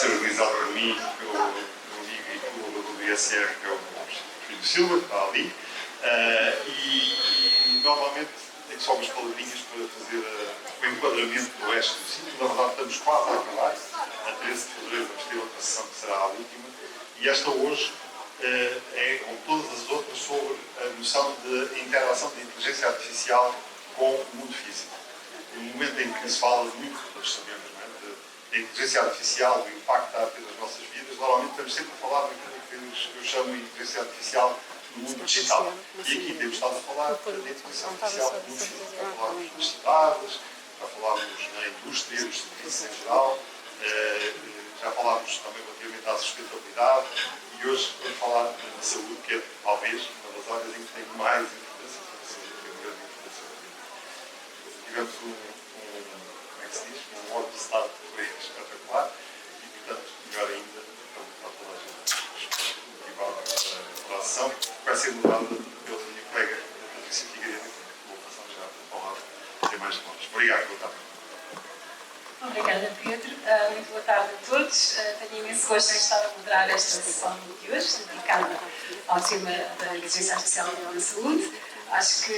ser organizado por mim, pelo amigo e colaborador do ISR, que é o Filho Silva, que está ali. E normalmente tenho só umas palavrinhas para fazer o enquadramento do resto do sítio. Na verdade, estamos quase a acabar. A 13 de fevereiro vamos ter outra sessão que será a última. E esta hoje é, como todas as outras, sobre a noção de interação de inteligência artificial com o mundo físico. No momento em que se fala muito, todos sabemos, da inteligência artificial, o impacto que está a ter nas nossas vidas, normalmente estamos sempre a falar daquilo que eu chamo de inteligência artificial no mundo digital. E aqui temos estado a falar da inteligência artificial no mundo físico. Já falámos nas cidades, já falámos na indústria, nos serviços em geral, já falámos também relativamente à sustentabilidade e hoje vamos falar na saúde, que é talvez uma das áreas em que tem mais importância, porque a saúde tem uma grande importância. Tivemos como é que se diz? Um ordem de Estado espetacular e, portanto, melhor ainda, para toda a gente motivada para a ação, que vai ser moderada pela minha colega Patrícia Figueiredo, que vou passar já a palavra, tem mais palavras. Obrigado, boa tarde. Obrigada, Pedro. Muito boa tarde a todos. Tenho imenso gosto em estar a moderar esta sessão de hoje, dedicada ao tema da inteligência artificial na saúde. Acho que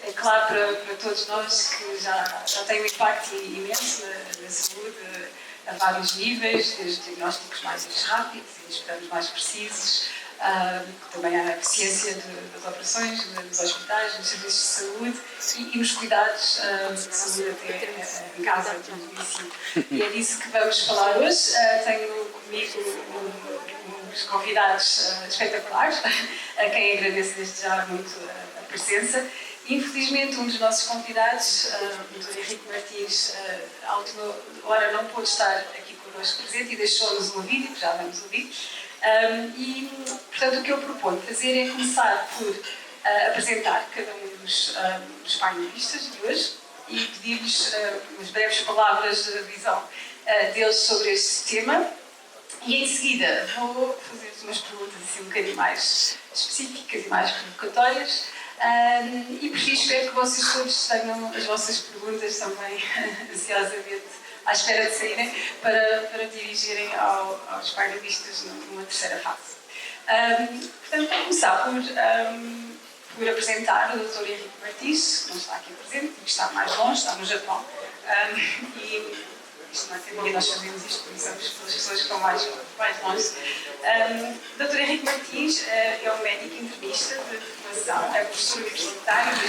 é claro para todos nós que já tem um impacto imenso na saúde, a vários níveis, desde diagnósticos mais rápidos e exames mais precisos, também a eficiência das operações nos hospitais, nos serviços de saúde e nos cuidados de saúde até em casa, tudo isso. E é disso que vamos falar hoje. Tenho comigo uns convidados espetaculares, a quem agradeço desde já muito a presença. Infelizmente, um dos nossos convidados, o Dr. Henrique Martins, à última hora não pôde estar aqui connosco presente e deixou-nos um vídeo, que já vamos ouvir. E, portanto, o que eu proponho fazer é começar por apresentar cada um dos painelistas de hoje e pedir-lhes umas breves palavras de visão deles sobre este tema. E em seguida vou fazer-vos umas perguntas assim um bocadinho mais específicas e mais provocatórias. E por fim espero que vocês todos tenham as vossas perguntas também ansiosamente à espera de saírem para dirigirem aos painelistas numa terceira fase. Portanto, vou começar por apresentar o Dr. Henrique Martins, que não está aqui presente, que está mais longe, está no Japão. E isto não é teoria, nós fazemos isto, conhecemos pelas pessoas que estão mais longe. Dr. Henrique Martins é um médico internista de formação, é professor universitário da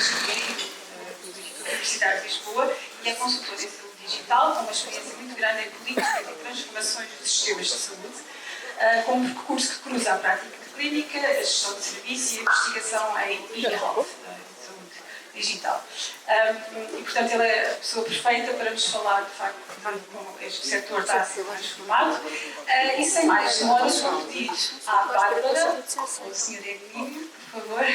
Universidade de Lisboa e é consultor em saúde digital, com uma experiência muito grande em políticas e transformações dos sistemas de saúde, com um percurso que cruza a prática clínica, a gestão de serviço e a investigação em e-health, saúde digital. E, portanto, ele é a pessoa perfeita para nos falar, de facto, como este setor está a ser transformado. E sem mais demoras, vou pedir à Bárbara, ou ao Sr. Emílio, por favor,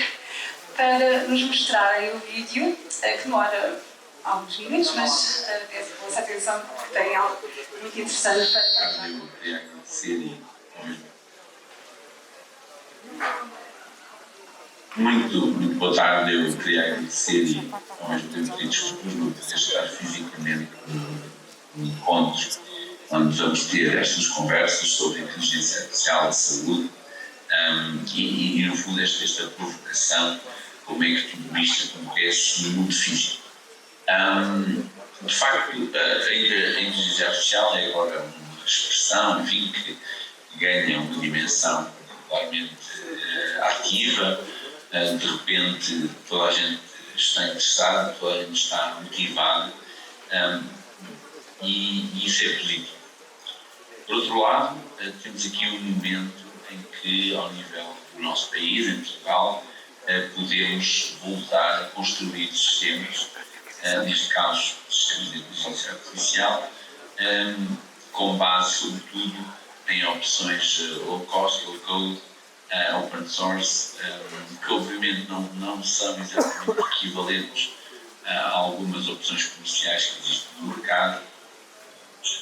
para nos mostrarem o vídeo, que demora alguns minutos, mas peço a vossa atenção porque tem algo muito interessante para... Eu queria agradecer muito boa tarde. Eu queria agradecer e ao mesmo tempo pedir desculpas por poder estar fisicamente no encontro onde vamos ter estas conversas sobre inteligência artificial e saúde e no fundo esta provocação, como é que tudo isto acontece no mundo físico. De facto, a inteligência artificial é agora uma expressão, enfim, que ganha uma dimensão particularmente ativa. De repente, toda a gente está interessada, toda a gente está motivada e isso é positivo. Por outro lado, temos aqui um momento em que, ao nível do nosso país, em Portugal, podemos voltar a construir sistemas, neste caso, sistemas de inteligência artificial, com base, sobretudo, em opções low cost, low code, open source, que obviamente não são exatamente equivalentes a algumas opções comerciais que existem no mercado,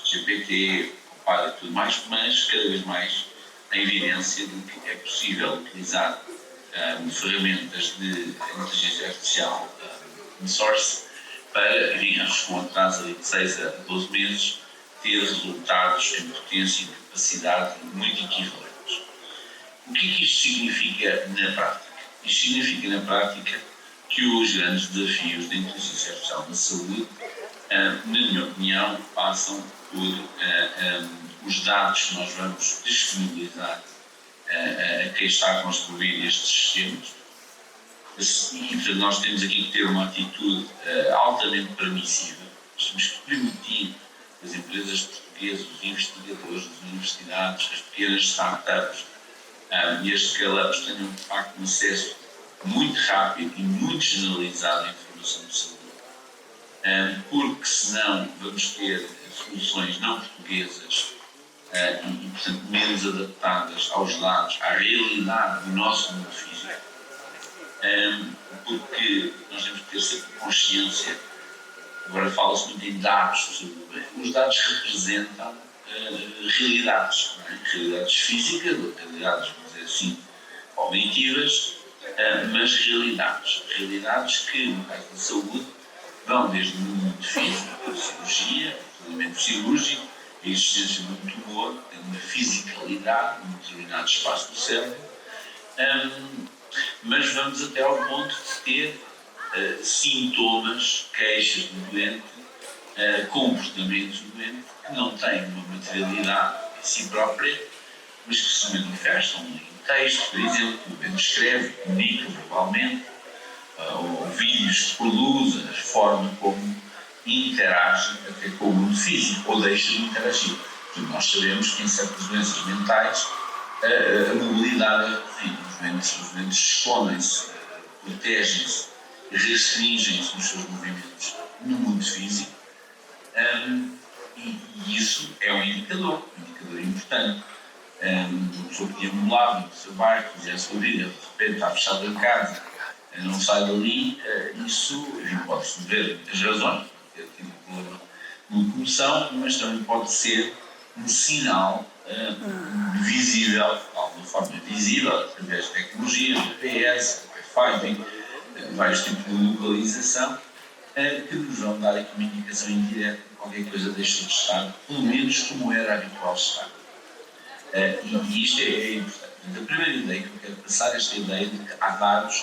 GPT, Copilot e tudo mais, mas cada vez mais a evidência de que é possível utilizar ferramentas de inteligência artificial open source para, enfim, acho que com um atraso de 6 a 12 meses, ter resultados em potência e capacidade muito equivalentes. O que é que isto significa na prática? Isto significa na prática que os grandes desafios da inteligência artificial na saúde, na minha opinião, passam por os dados que nós vamos disponibilizar a quem está a construir estes sistemas. E, portanto, nós temos aqui que ter uma atitude altamente permissiva. Nós temos que permitir que as empresas portuguesas, os investigadores das universidades, as pequenas startups e as scale-ups tenham, de facto, um acesso muito rápido e muito generalizado à informação de saúde. Porque, senão, vamos ter soluções não portuguesas e, portanto, menos adaptadas aos dados, à realidade do nosso mundo físico. Porque nós temos que ter sempre consciência, agora fala-se muito em dados, os dados representam realidades, não é? Realidades físicas, realidades, vamos dizer assim, objetivas, mas realidades que, no caso da saúde, vão desde o mundo físico, a cirurgia, o procedimento cirúrgico, a existência de um tumor, tem uma fisicalidade num determinado espaço do cérebro, mas vamos até ao ponto de ter sintomas, queixas do doente, comportamentos do doente que não têm uma materialidade em si própria, mas que se manifestam em texto, por exemplo, o doente escreve, comunica verbalmente, ou vídeos que produz, a forma como interage até com o mundo físico, ou deixa de interagir. Portanto, nós sabemos que em certas doenças mentais a mobilidade é reduzida. Os doentes escondem-se, protegem-se, restringem-se nos seus movimentos no mundo físico, e isso é um indicador importante. Uma pessoa que tinha molado no seu bairro, fizia a sua vida, de repente está fechada em casa, não sai dali, isso pode-se ver muitas razões, pode ter tido um problema de locomoção, mas também pode ser um sinal visível, de alguma forma visível, através de tecnologias, GPS, Wi-Fi, vários tipos de localização, que nos vão dar aqui uma indicação indireta de qualquer coisa deixa de estar, pelo menos como era habitual estar. E isto é importante. A primeira ideia que eu quero passar é esta ideia de que há dados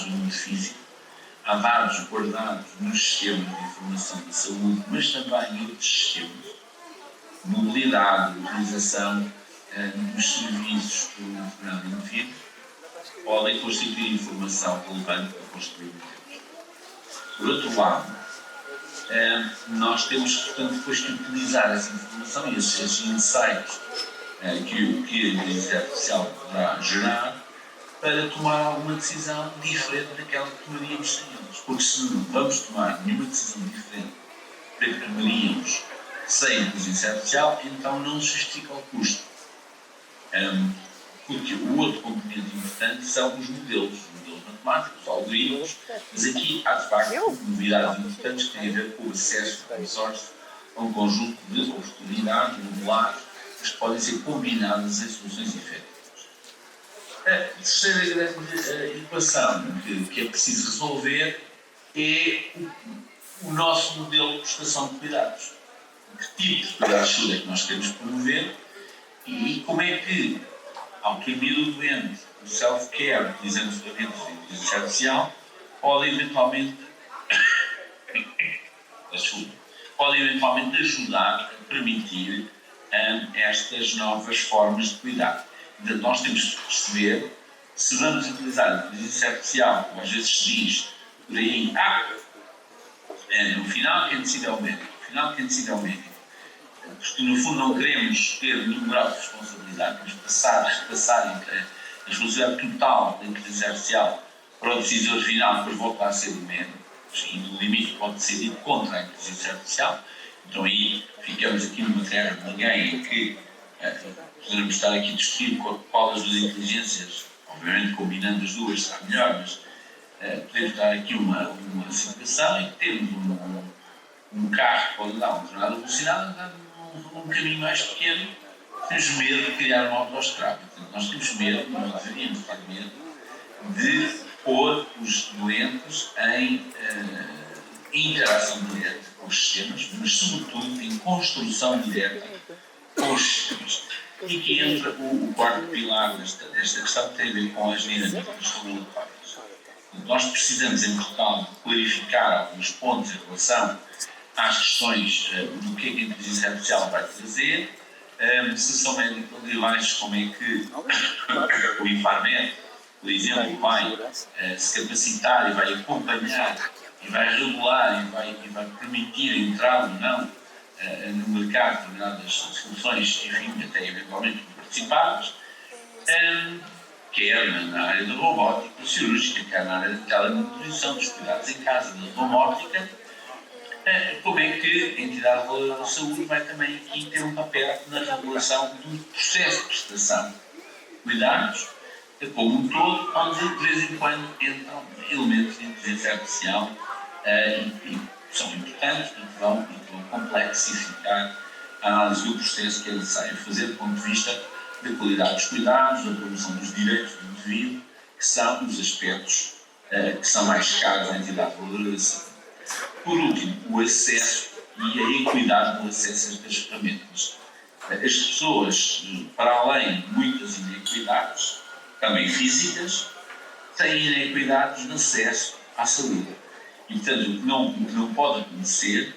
do mundo físico, há dados guardados nos sistemas de informação da saúde, mas também em outros sistemas, mobilidade, utilização dos serviços por um determinado indivíduo, podem constituir informação relevante para construir modelos. Por outro lado, nós temos, portanto, depois que utilizar essa informação e esses insights que a inteligência artificial poderá gerar para tomar alguma decisão diferente daquela que tomaríamos sem eles. Porque se não vamos tomar nenhuma decisão diferente da que tomaríamos sem a inteligência artificial, então não se justifica o custo. Porque o outro componente importante são os modelos matemáticos, os algoritmos, mas aqui há de facto novidades importantes que têm a ver com o acesso ao consórcio a um conjunto de oportunidades modulares que podem ser combinadas em soluções efetivas. A terceira grande equação que é preciso resolver é o nosso modelo de prestação de cuidados. Que tipo de cuidados de saúde é que nós queremos promover e como é que, ao caminho do doente, o self-care, utilizando ferramentas de inteligência artificial, pode eventualmente ajudar a permitir estas novas formas de cuidar. Portanto, nós temos que perceber se vamos utilizar a inteligência artificial, como às vezes se diz por aí, no final quem decide é o médico, porque no fundo não queremos ter nenhum grau de responsabilidade, queremos repassar a responsabilidade total da inteligência artificial para o decisor final, depois volta a ser o médico, e no limite pode decidir contra a inteligência artificial. Então aí ficamos aqui numa terra de ninguém em que podemos estar aqui a discutir qual das duas inteligências, obviamente combinando as duas será melhor, mas podemos dar aqui uma situação em que temos um carro que pode dar uma determinada velocidade, dá um caminho mais pequeno, temos medo de criar uma autoestrada. Portanto, nós temos medo, nós deveríamos ter medo de pôr os doentes em em interação direta com os sistemas, mas sobretudo em construção direta com os sistemas. E que entra o quarto pilar desta questão que tem a ver com as dinâmicas regulatórias. Nós precisamos, em Portugal, clarificar alguns pontos em relação às questões do que a inteligência artificial vai trazer, se são médicos devices, como é que o Infarmed, por exemplo, vai se capacitar e vai acompanhar e vai regular e vai permitir entrar ou não no mercado de determinadas soluções, enfim, até eventualmente participadas, quer na área da robótica cirúrgica, quer na área da telenutrição, dos cuidados em casa, da domótica, como é que a entidade da saúde vai também aqui ter um papel na regulação do processo de prestação de cuidados, como um todo, onde de vez em quando entram elementos de inteligência artificial e são importantes e que vão complexificar a análise do processo que é necessário fazer do ponto de vista da qualidade dos cuidados, da promoção dos direitos do indivíduo, que são os aspectos que são mais caros à entidade reguladora da saúde. Por último, o acesso e a equidade no acesso a estas ferramentas. As pessoas, para além de muitas inequidades, também físicas, têm inequidades no acesso à saúde. E, portanto, o que não pode acontecer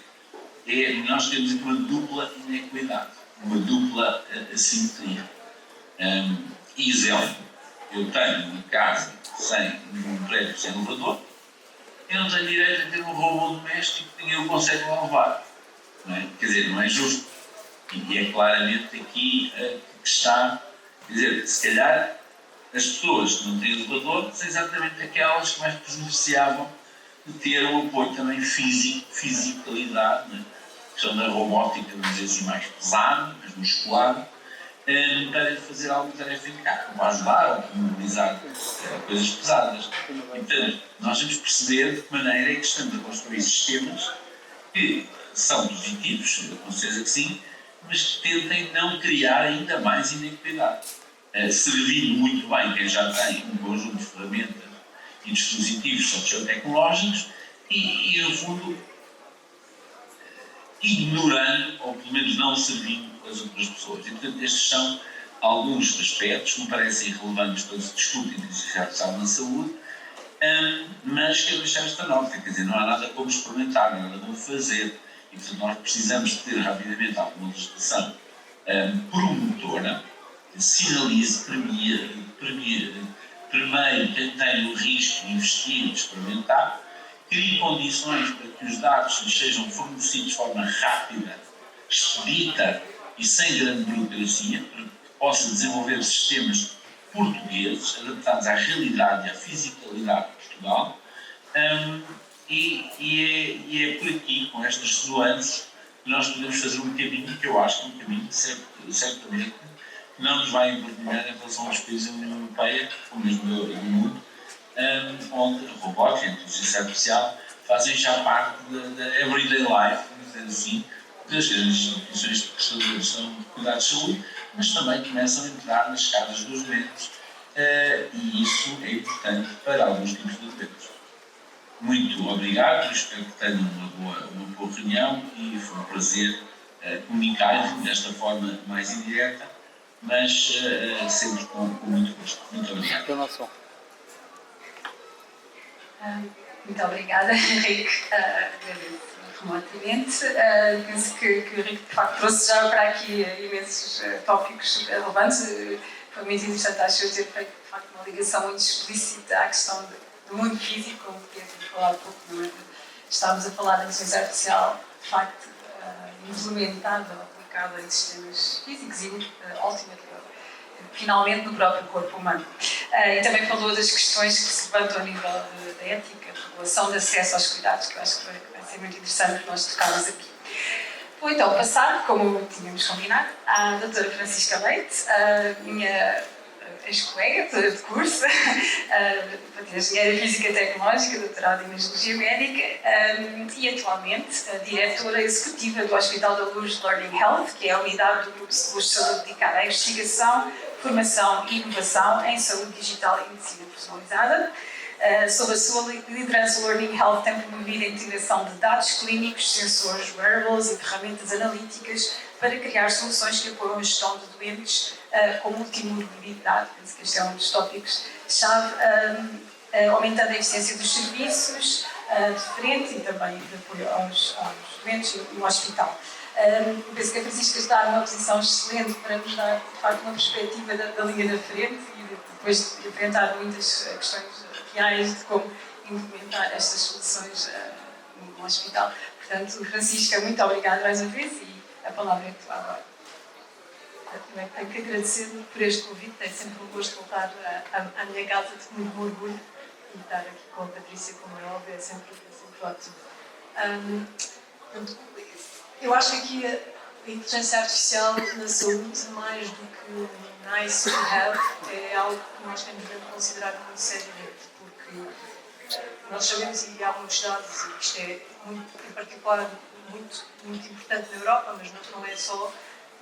é que nós temos uma dupla inequidade, uma dupla assimetria. Exemplo, eu tenho uma casa um prédio sem elevador, eu não tenho direito a ter um robô doméstico que ninguém o consegue levar. Não é? Quer dizer, não é justo. E é claramente aqui que está, quer dizer, se calhar as pessoas que não têm elevador são exatamente aquelas que mais beneficiavam de ter um apoio também fisicalidade, né? A questão da robótica, vamos dizer assim, mais pesada, mais musculada, para fazer alguma tarefa em casa, para ajudar ou para mobilizar coisas pesadas. Portanto, nós temos que perceber de que maneira é que estamos a construir sistemas que são positivos, com certeza que sim, mas que tentem não criar ainda mais inequidade. Servindo muito bem quem já tem um conjunto de ferramentas e dispositivos sociotecnológicos e no fundo, ignorando, ou pelo menos não servindo as outras pessoas. E, portanto, estes são alguns aspectos que me parecem relevantes quando se discute a inteligência artificial na saúde, mas quero deixar esta nota, quer dizer, não há nada como experimentar, não há nada como fazer. E, portanto, nós precisamos de ter rapidamente alguma legislação promotora, que sinalize, primeiro, quem tem o risco de investir e de experimentar, crie condições para que os dados lhes sejam fornecidos de forma rápida, expedita e sem grande burocracia, para que possa desenvolver sistemas portugueses adaptados à realidade e à fisicalidade de Portugal. E é por aqui, com estas nuances, que nós podemos fazer um caminho que eu acho que é um caminho certamente que não nos vai envergonhar em relação aos países da União Europeia, ou mesmo do mundo, onde a robótica e a inteligência artificial fazem já parte da everyday life, vamos dizer assim, das grandes instituições de prestação de cuidados de saúde, mas também começam a entrar nas casas dos doentes, e isso é importante para alguns tipos de doentes. Muito obrigado, espero que tenham uma boa reunião e foi um prazer comunicar desta forma mais indireta, mas sempre com muito gosto. Muito obrigado. Muito obrigada, Henrique. Remotamente. Penso que o Henrique, de facto, trouxe já para aqui imensos tópicos super relevantes. Foi muito interessante, acho eu, ter feito, de facto, uma ligação muito explícita à questão do mundo físico, como tinha falado há pouco, não é? Estávamos a falar da inteligência artificial, de facto, implementada, aplicada em sistemas físicos e, ultimamente, finalmente, no próprio corpo humano. E também falou das questões que se levantam a nível da ética, de regulação de acesso aos cuidados, que eu acho que vai ser muito interessante nós tocarmos aqui. Vou então passar, como tínhamos combinado, à doutora Francisca Leite, a minha ex-colega de curso, engenheira física e tecnológica, doutorada em imagiologia médica e atualmente a diretora executiva do Hospital da Luz Learning Health, que é a unidade do Grupo de Luz de Saúde dedicada à investigação, formação e inovação em saúde digital e medicina personalizada. Sob a sua liderança, o Learning Health tem promovido a integração de dados clínicos, sensores, wearables e ferramentas analíticas para criar soluções que apoiam a gestão de doentes com multimorbilidade. Penso que este é um dos tópicos-chave, aumentando a eficiência dos serviços de frente e também de apoio aos doentes e ao hospital. Penso que a Francisca está numa posição excelente para nos dar, de facto, uma perspectiva da linha da frente e depois de enfrentar muitas questões reais de como implementar estas soluções no hospital. Portanto, Francisca, muito obrigada mais uma vez e a palavra é tua agora. Eu também tenho que agradecer por este convite, é sempre um gosto voltar à minha casa de muito orgulho e estar aqui com a Patrícia, como é óbvio, é sempre ótimo. Eu acho que aqui a inteligência artificial na saúde, mais do que nice to have, é algo que nós temos de considerar muito seriamente, porque nós sabemos, e há muitos dados, e isto é muito, em particular muito importante na Europa, mas não é só.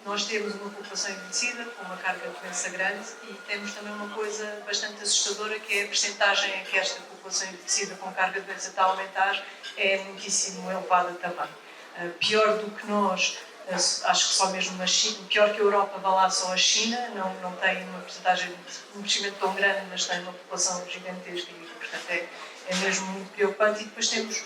Nós temos uma população envelhecida, com uma carga de doença grande, e temos também uma coisa bastante assustadora, que é a percentagem em que esta população envelhecida com carga de doença está a aumentar, é muitíssimo elevada também. Pior do que nós, acho que só mesmo a China, pior que a Europa, vá lá só a China, não tem uma percentagem de um crescimento tão grande, mas tem uma população gigantesca e, portanto, é mesmo muito preocupante. E depois temos,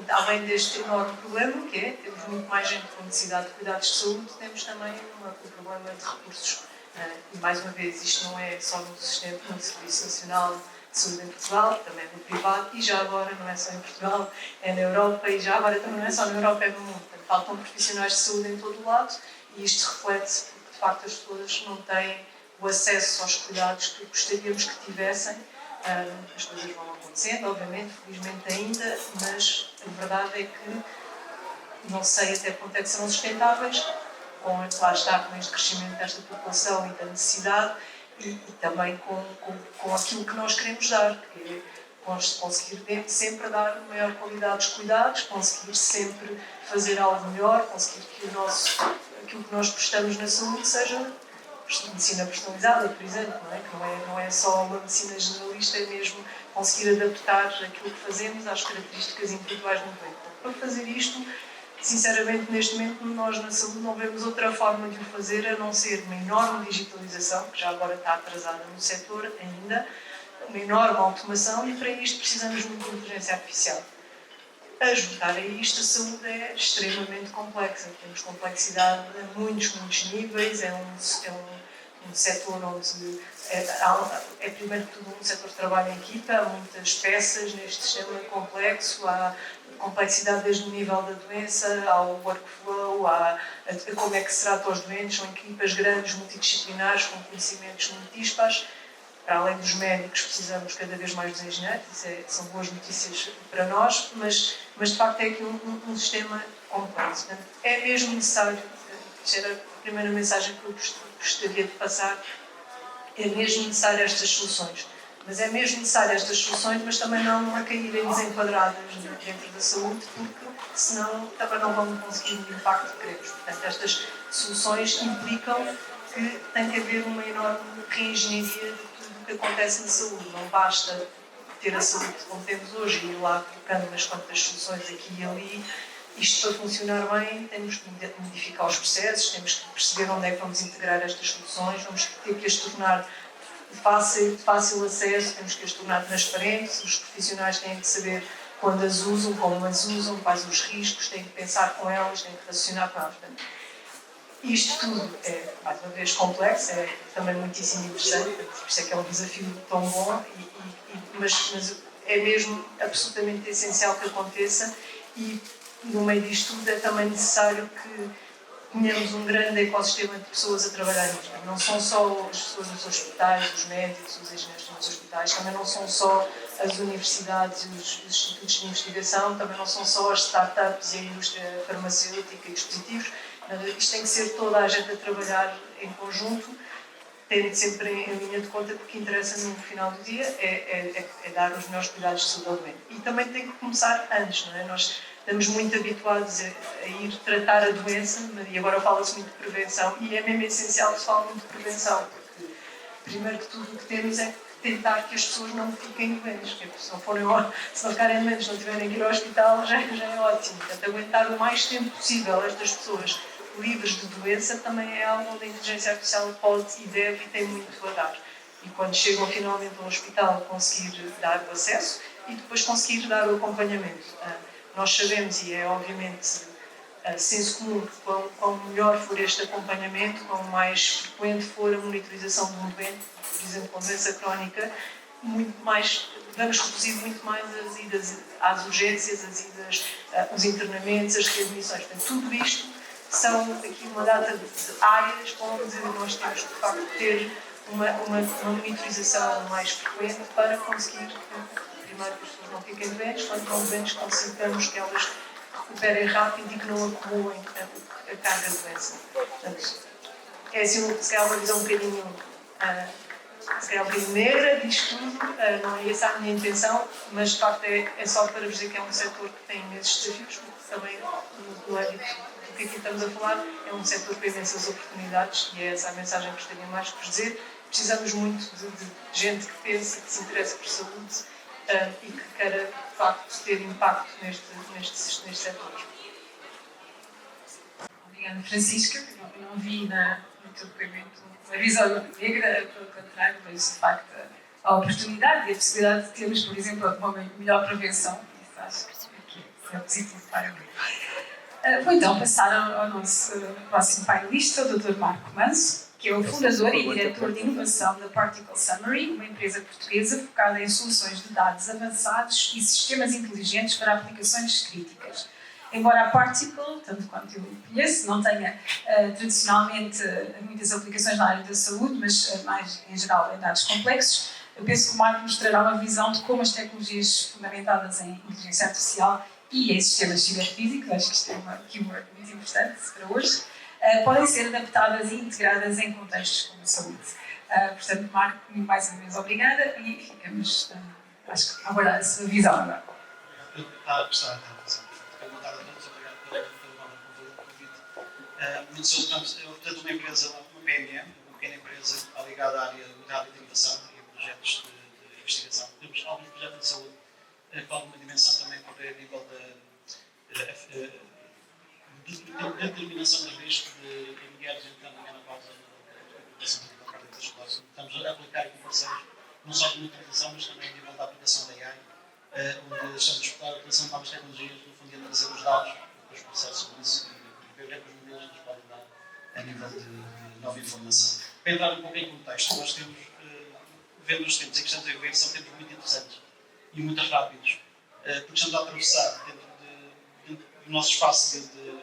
além deste enorme problema, que é, temos muito mais gente com necessidade de cuidados de saúde, temos também um problema de recursos. E, mais uma vez, isto não é só no Serviço Nacional de Saúde em Portugal, também no privado, e já agora não é só em Portugal, é na Europa, e já agora também não é só na Europa, é no mundo. Portanto, faltam profissionais de saúde em todo o lado, e isto reflete-se porque, de facto, as pessoas não têm o acesso aos cuidados que gostaríamos que tivessem. As coisas vão acontecendo, obviamente, felizmente ainda, mas a verdade é que não sei até quanto é que serão sustentáveis, lá está, com este crescimento desta população e da necessidade, e também com aquilo que nós queremos dar, que é conseguir sempre dar maior qualidade dos cuidados, conseguir sempre fazer algo melhor, conseguir que aquilo que nós prestamos na saúde seja medicina personalizada, por exemplo, não é? Que não é só uma medicina generalista, é mesmo conseguir adaptar aquilo que fazemos às características individuais do doente. Para fazer isto, sinceramente, neste momento, nós na saúde não vemos outra forma de o fazer a não ser uma enorme digitalização, que já agora está atrasada no setor ainda, uma enorme automação, e para isto precisamos de muita inteligência artificial. A juntar a isto, a saúde é extremamente complexa. Temos complexidade a muitos níveis, é um setor onde é primeiro de tudo um setor de trabalho em equipa, há muitas peças neste sistema complexo, há complexidade desde o nível da doença, ao workflow, a como é que se trata os doentes, são equipas grandes, multidisciplinares, com conhecimentos muito dispares. Para além dos médicos, precisamos cada vez mais dos engenheiros, são boas notícias para nós, mas de facto é aqui um sistema complexo. Portanto, é mesmo necessário, esta era a primeira mensagem que eu gostaria de passar, é mesmo necessário estas soluções. Mas é mesmo necessário estas soluções, mas também não a caírem desenquadradas dentro da saúde, porque senão também não vamos conseguir o impacto que queremos. Portanto, estas soluções implicam que tem que haver uma enorme reengenharia de tudo o que acontece na saúde. Não basta ter a saúde como temos hoje e ir lá colocando umas quantas soluções aqui e ali. Isto, para funcionar bem, temos que modificar os processos, temos que perceber onde é que vamos integrar estas soluções, vamos ter que as tornar de fácil acesso, temos que as tornar transparentes, os profissionais têm que saber quando as usam, como as usam, quais os riscos, têm que pensar com elas, têm que raciocinar com elas. Portanto, isto tudo é, mais uma vez, complexo, é também muitíssimo interessante, por isso é que é um desafio tão bom, mas é mesmo absolutamente essencial que aconteça, e no meio disto tudo é também necessário que tenhamos um grande ecossistema de pessoas a trabalhar nisto. Não são só as pessoas nos hospitais, os médicos, os engenheiros nos hospitais, também não são só as universidades e os institutos de investigação, também não são só as startups e a indústria farmacêutica e dispositivos. Isto tem que ser toda a gente a trabalhar em conjunto, tendo sempre em linha de conta, porque o que interessa no final do dia é dar os melhores cuidados de saúde ao doente. E também tem que começar antes, não é? Nós estamos muito habituados a ir tratar a doença, e agora fala-se muito de prevenção, e é mesmo essencial que se fale muito de prevenção, porque primeiro que tudo o que temos é que tentar que as pessoas não fiquem doentes, porque se não ficarem doentes, não tiverem que ir ao hospital, já é ótimo. Portanto, aguentar o mais tempo possível estas pessoas livres de doença também é algo onde a inteligência artificial pode e deve e tem muito a dar. E quando chegam finalmente ao hospital, conseguir dar o acesso e depois conseguir dar o acompanhamento. Nós sabemos, e é obviamente senso comum, que quanto melhor for este acompanhamento, quanto mais frequente for a monitorização de um doente, por exemplo, com doença crónica, vamos reduzir muito mais as idas às urgências, as idas, os internamentos, as readmissões. Portanto, tudo isto são aqui uma data de áreas onde nós temos, de facto, ter uma monitorização mais frequente para conseguir que, primeiro, que as pessoas não fiquem doentes, quando não doentes, consigamos que elas recuperem rápido e que não acumulem a carga de doença. Portanto, é assim, se calhar uma visão um bocadinho negra disto tudo, não é essa a minha intenção, mas de facto é só para vos dizer que é um setor que tem imensos desafios, porque também no âmbito do que aqui estamos a falar, é um setor com imensas oportunidades e é essa a mensagem que gostaria mais de vos dizer. Precisamos muito de gente que pense, que se interesse por saúde e que queira, de facto, ter impacto nestes setores. Obrigada, Francisca. Eu não vi no teu depoimento uma visão negra, pelo contrário, mas de facto a oportunidade e a possibilidade de termos, por exemplo, uma melhor prevenção. Isso acho que é positivo para mim. Vou então passar ao nosso próximo painelista, o Dr. Marco Manso, que é o fundador e diretor de inovação da Particle Summary, uma empresa portuguesa focada em soluções de dados avançados e sistemas inteligentes para aplicações críticas. Embora a Particle, tanto quanto eu conheço, não tenha tradicionalmente muitas aplicações na área da saúde, mas mais em geral em dados complexos, eu penso que o Marco mostrará uma visão de como as tecnologias fundamentadas em inteligência artificial e em sistemas ciberfísicos, acho que isto é uma keyword muito importante para hoje, podem ser adaptadas e integradas em contextos como a saúde. Portanto, Marco, mais uma vez obrigada e ficamos, acho que, a aguardar a sua visão agora. Está a gostar da atenção. Boa tarde a todos, obrigado pelo convite. Eu represento uma empresa, uma PME, uma pequena empresa que está ligada à área de inovação e a projetos de investigação. Temos alguns projetos de saúde com alguma dimensão também por a nível da determinação de risco de mulheres entrando na menopausa na aplicação da cardiovascular. Estamos a aplicar com parceiros, não só de monitorização, mas também a nível da aplicação da AI, onde estamos a explorar a utilização de novas tecnologias, no fundo, de trazer os dados, os processos sobre isso e ver o que os modelos nos podem dar a nível de nova informação. Para entrar um pouco em contexto, nós temos, vendo os tempos em que estamos a viver, são tempos muito interessantes e muito rápidos, porque estamos a atravessar dentro do nosso espaço de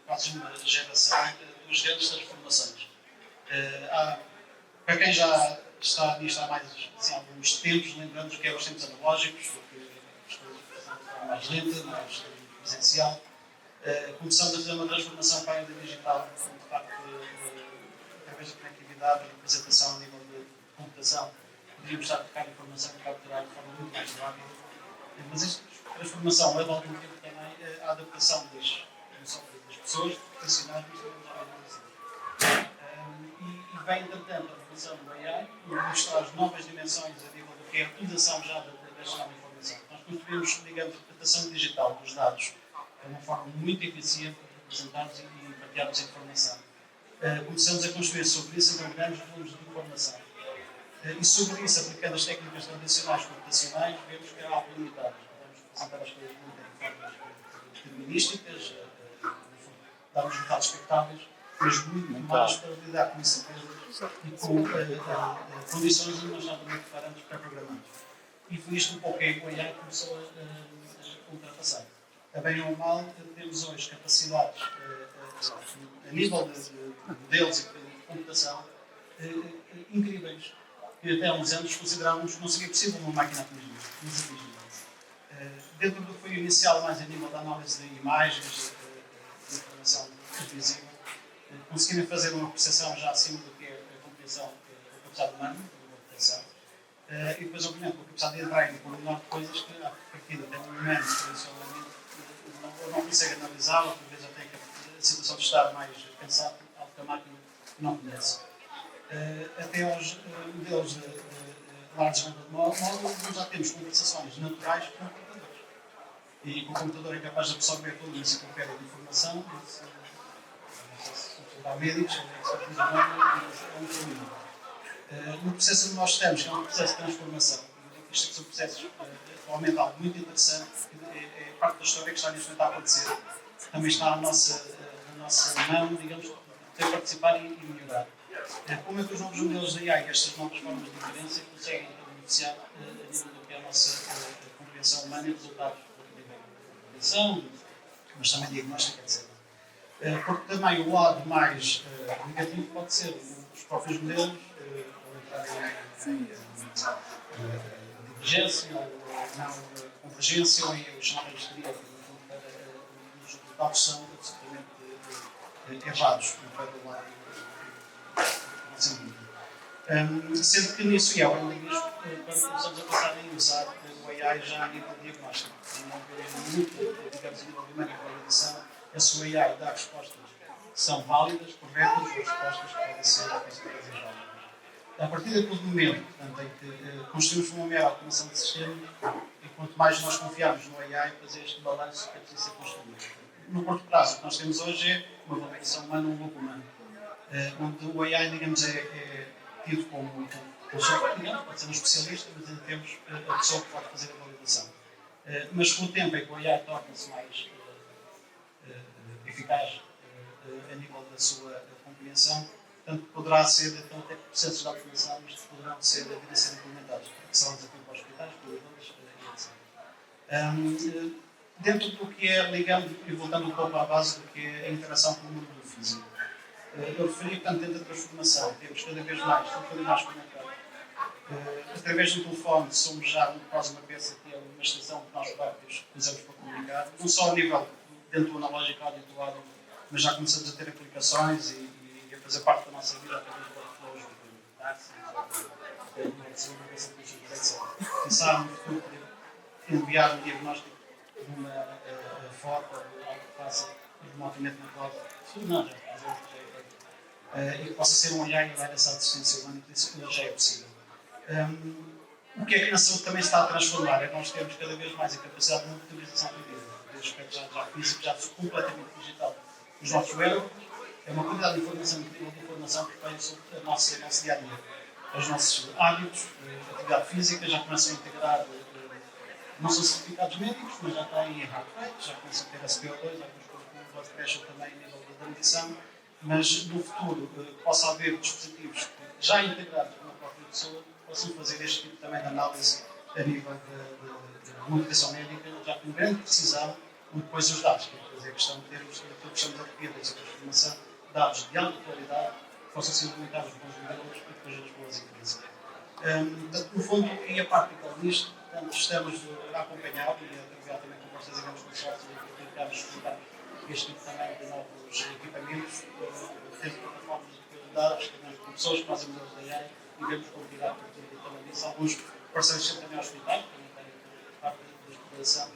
quase uma geração, duas grandes transformações. Para quem já está nisto há alguns tempos, lembrando que é os tempos analógicos, que as coisas funcionam de forma mais lenta, mais presencial. Começamos a fazer uma transformação para a área digital, de facto, através da conectividade, da representação a nível de computação, poderíamos estar a trocar informação e capturar de forma muito mais rápida. Mas esta transformação leva algum tempo também à adaptação das pessoas, profissionais, e vem, entretanto, a revolução do AI e mostrar as novas dimensões a nível do que é a utilização já desta nova informação. Nós construímos, digamos, a representação digital dos dados de uma forma muito eficiente de representarmos e partilharmos a informação. Começamos a construir sobre isso grandes volumes de informação. E sobre isso, aplicando as técnicas tradicionais computacionais, vemos que é algo limitado. Podemos representar as coisas muito em formas determinísticas, dar-nos resultados expectáveis, mas muito mais para lidar com incertezas e com condições onde nós não estamos preparantes para programarmos. E foi isto um pouco que a AI começou a ultrapassar. A bem ou mal, temos hoje capacidades a nível de modelos e de computação incríveis, que até há uns anos considerávamos que não seria possível uma máquina atingir. Dentro do que foi inicial, mais a nível da análise de imagens, de informação visível, conseguirem fazer uma percepção já acima do que é a compreensão, a capacidade humana, uma percepção, e depois, obviamente, a capacidade de entrar em pormenor de coisas que, a partir até um humano, tradicionalmente, não consegue analisar, ou por vezes até a situação de estar mais cansado, algo que a máquina não conhece. Até aos modelos Large Language Model, nós já temos conversações naturais com computadores. E o computador é capaz de absorver toda uma enciclopédia de informação. Se há médicos, é um caminho. No processo onde nós estamos, que é um processo de transformação, isto são processos atualmente algo muito interessante, é parte da história que está neste momento a acontecer. Também está na nossa mão, digamos, de participar e melhorar. Como é que os novos modelos de AI, estas novas formas de inteligência, conseguem beneficiar a nível do que é a nossa compreensão humana e resultados de compreensão, mas também diagnóstica, etc. Porque também o lado mais negativo pode ser os próprios modelos, divergência, ou não convergência, ou em chamadas de teoria, os resultados são absolutamente errados para o lado científico. Sendo que nisso, e além disso, quando começamos a pensar em usar o AI já a nível diagnóstico, não haver muito, digamos, a nível de manipulação, esse AI dá respostas que são válidas, corretas, ou respostas que podem ser consideradas válidas. A partir daquele momento, portanto, em que construímos uma mera automação de sistemas, e quanto mais nós confiarmos no AI, fazer este balanço que é preciso ser construído. No curto prazo, o que nós temos hoje é uma validação humana, um loop humano, onde o AI, digamos, é tido como um conceito, digamos, pode ser um especialista, mas ainda temos a pessoa que pode fazer a validação. Mas com o tempo é que o AI torna-se mais eficaz a nível da sua compreensão, portanto, poderá ser, então, até processos de automação, mas poderão ser, vir a ser implementados, que são um desafio para os hospitais, cuidadores, etc. Dentro do que é, ligando e voltando um pouco à base do que é a interação com o mundo do físico. Eu referi, portanto, dentro da transformação, temos cada vez mais, um bocadinho mais conectados. Através do telefone, somos já quase uma peça que é uma extensão que nós próprios usamos para comunicar, não só a nível dentro do analógico audiovisual, mas já começamos a ter aplicações e a fazer parte da nossa vida através de workflows, de táxis, de saúde, etc. Pensar no futuro de enviar um diagnóstico de uma foto, de algo que faça remotamente na cloud. Não, já e que possa ser um olhar e dar essa assistência humana, que isso já é possível. O que é que na saúde também se está a transformar? É que nós temos cada vez mais a capacidade de monitorização previsiva. Desde aspectos já físicos, já completamente digital. Os nossos wearables é uma quantidade de informação que vem sobre o nosso dia a dia. Os nossos hábitos, atividade física, já começam a integrar, não são certificados médicos, mas já têm heart rate, já começam a ter SPO2, alguns com blood pressure também a nível da medição. Mas no futuro possa haver dispositivos já integrados na própria pessoa que possam fazer este tipo também de análise a nível de monitorização médica, já com grande precisão, onde depois os dados, quer dizer, a questão de termos aquilo que estamos a repetir dessa transformação, dados de alta qualidade, que possam ser implementados pelos vendedores e depois das boas empresas. No fundo, e a parte nisto, portanto, estamos a acompanhar e a trabalhar também com vocês, digamos, com sorte e tentarmos explicar este tipo também de novos equipamentos, temos plataformas de dados, temos pessoas que fazem modelos de AI e vemos convidar para tudo também disso. Alguns parceiros também hospitais, também têm parte da exploração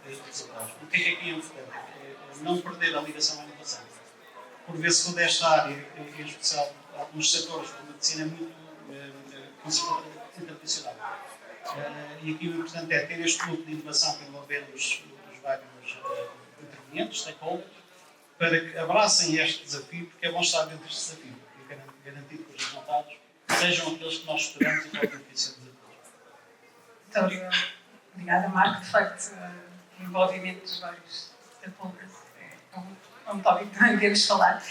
e de resultados. O que é aqui importante? É não perder a ligação à inovação. Por vezes toda esta área, em especial alguns setores, como a medicina, é muito conservadora e tradicional. E aqui o importante é ter este grupo de inovação que envolver os vários intervenientes, stakeholders, para que abracem este desafio, porque é bom estar dentro deste desafio e garantir que os resultados sejam aqueles que nós esperamos e que o benefício dos atores. Então, obrigada, Marco. De facto, o envolvimento dos vários stakeholders é um tópico que também devemos falar.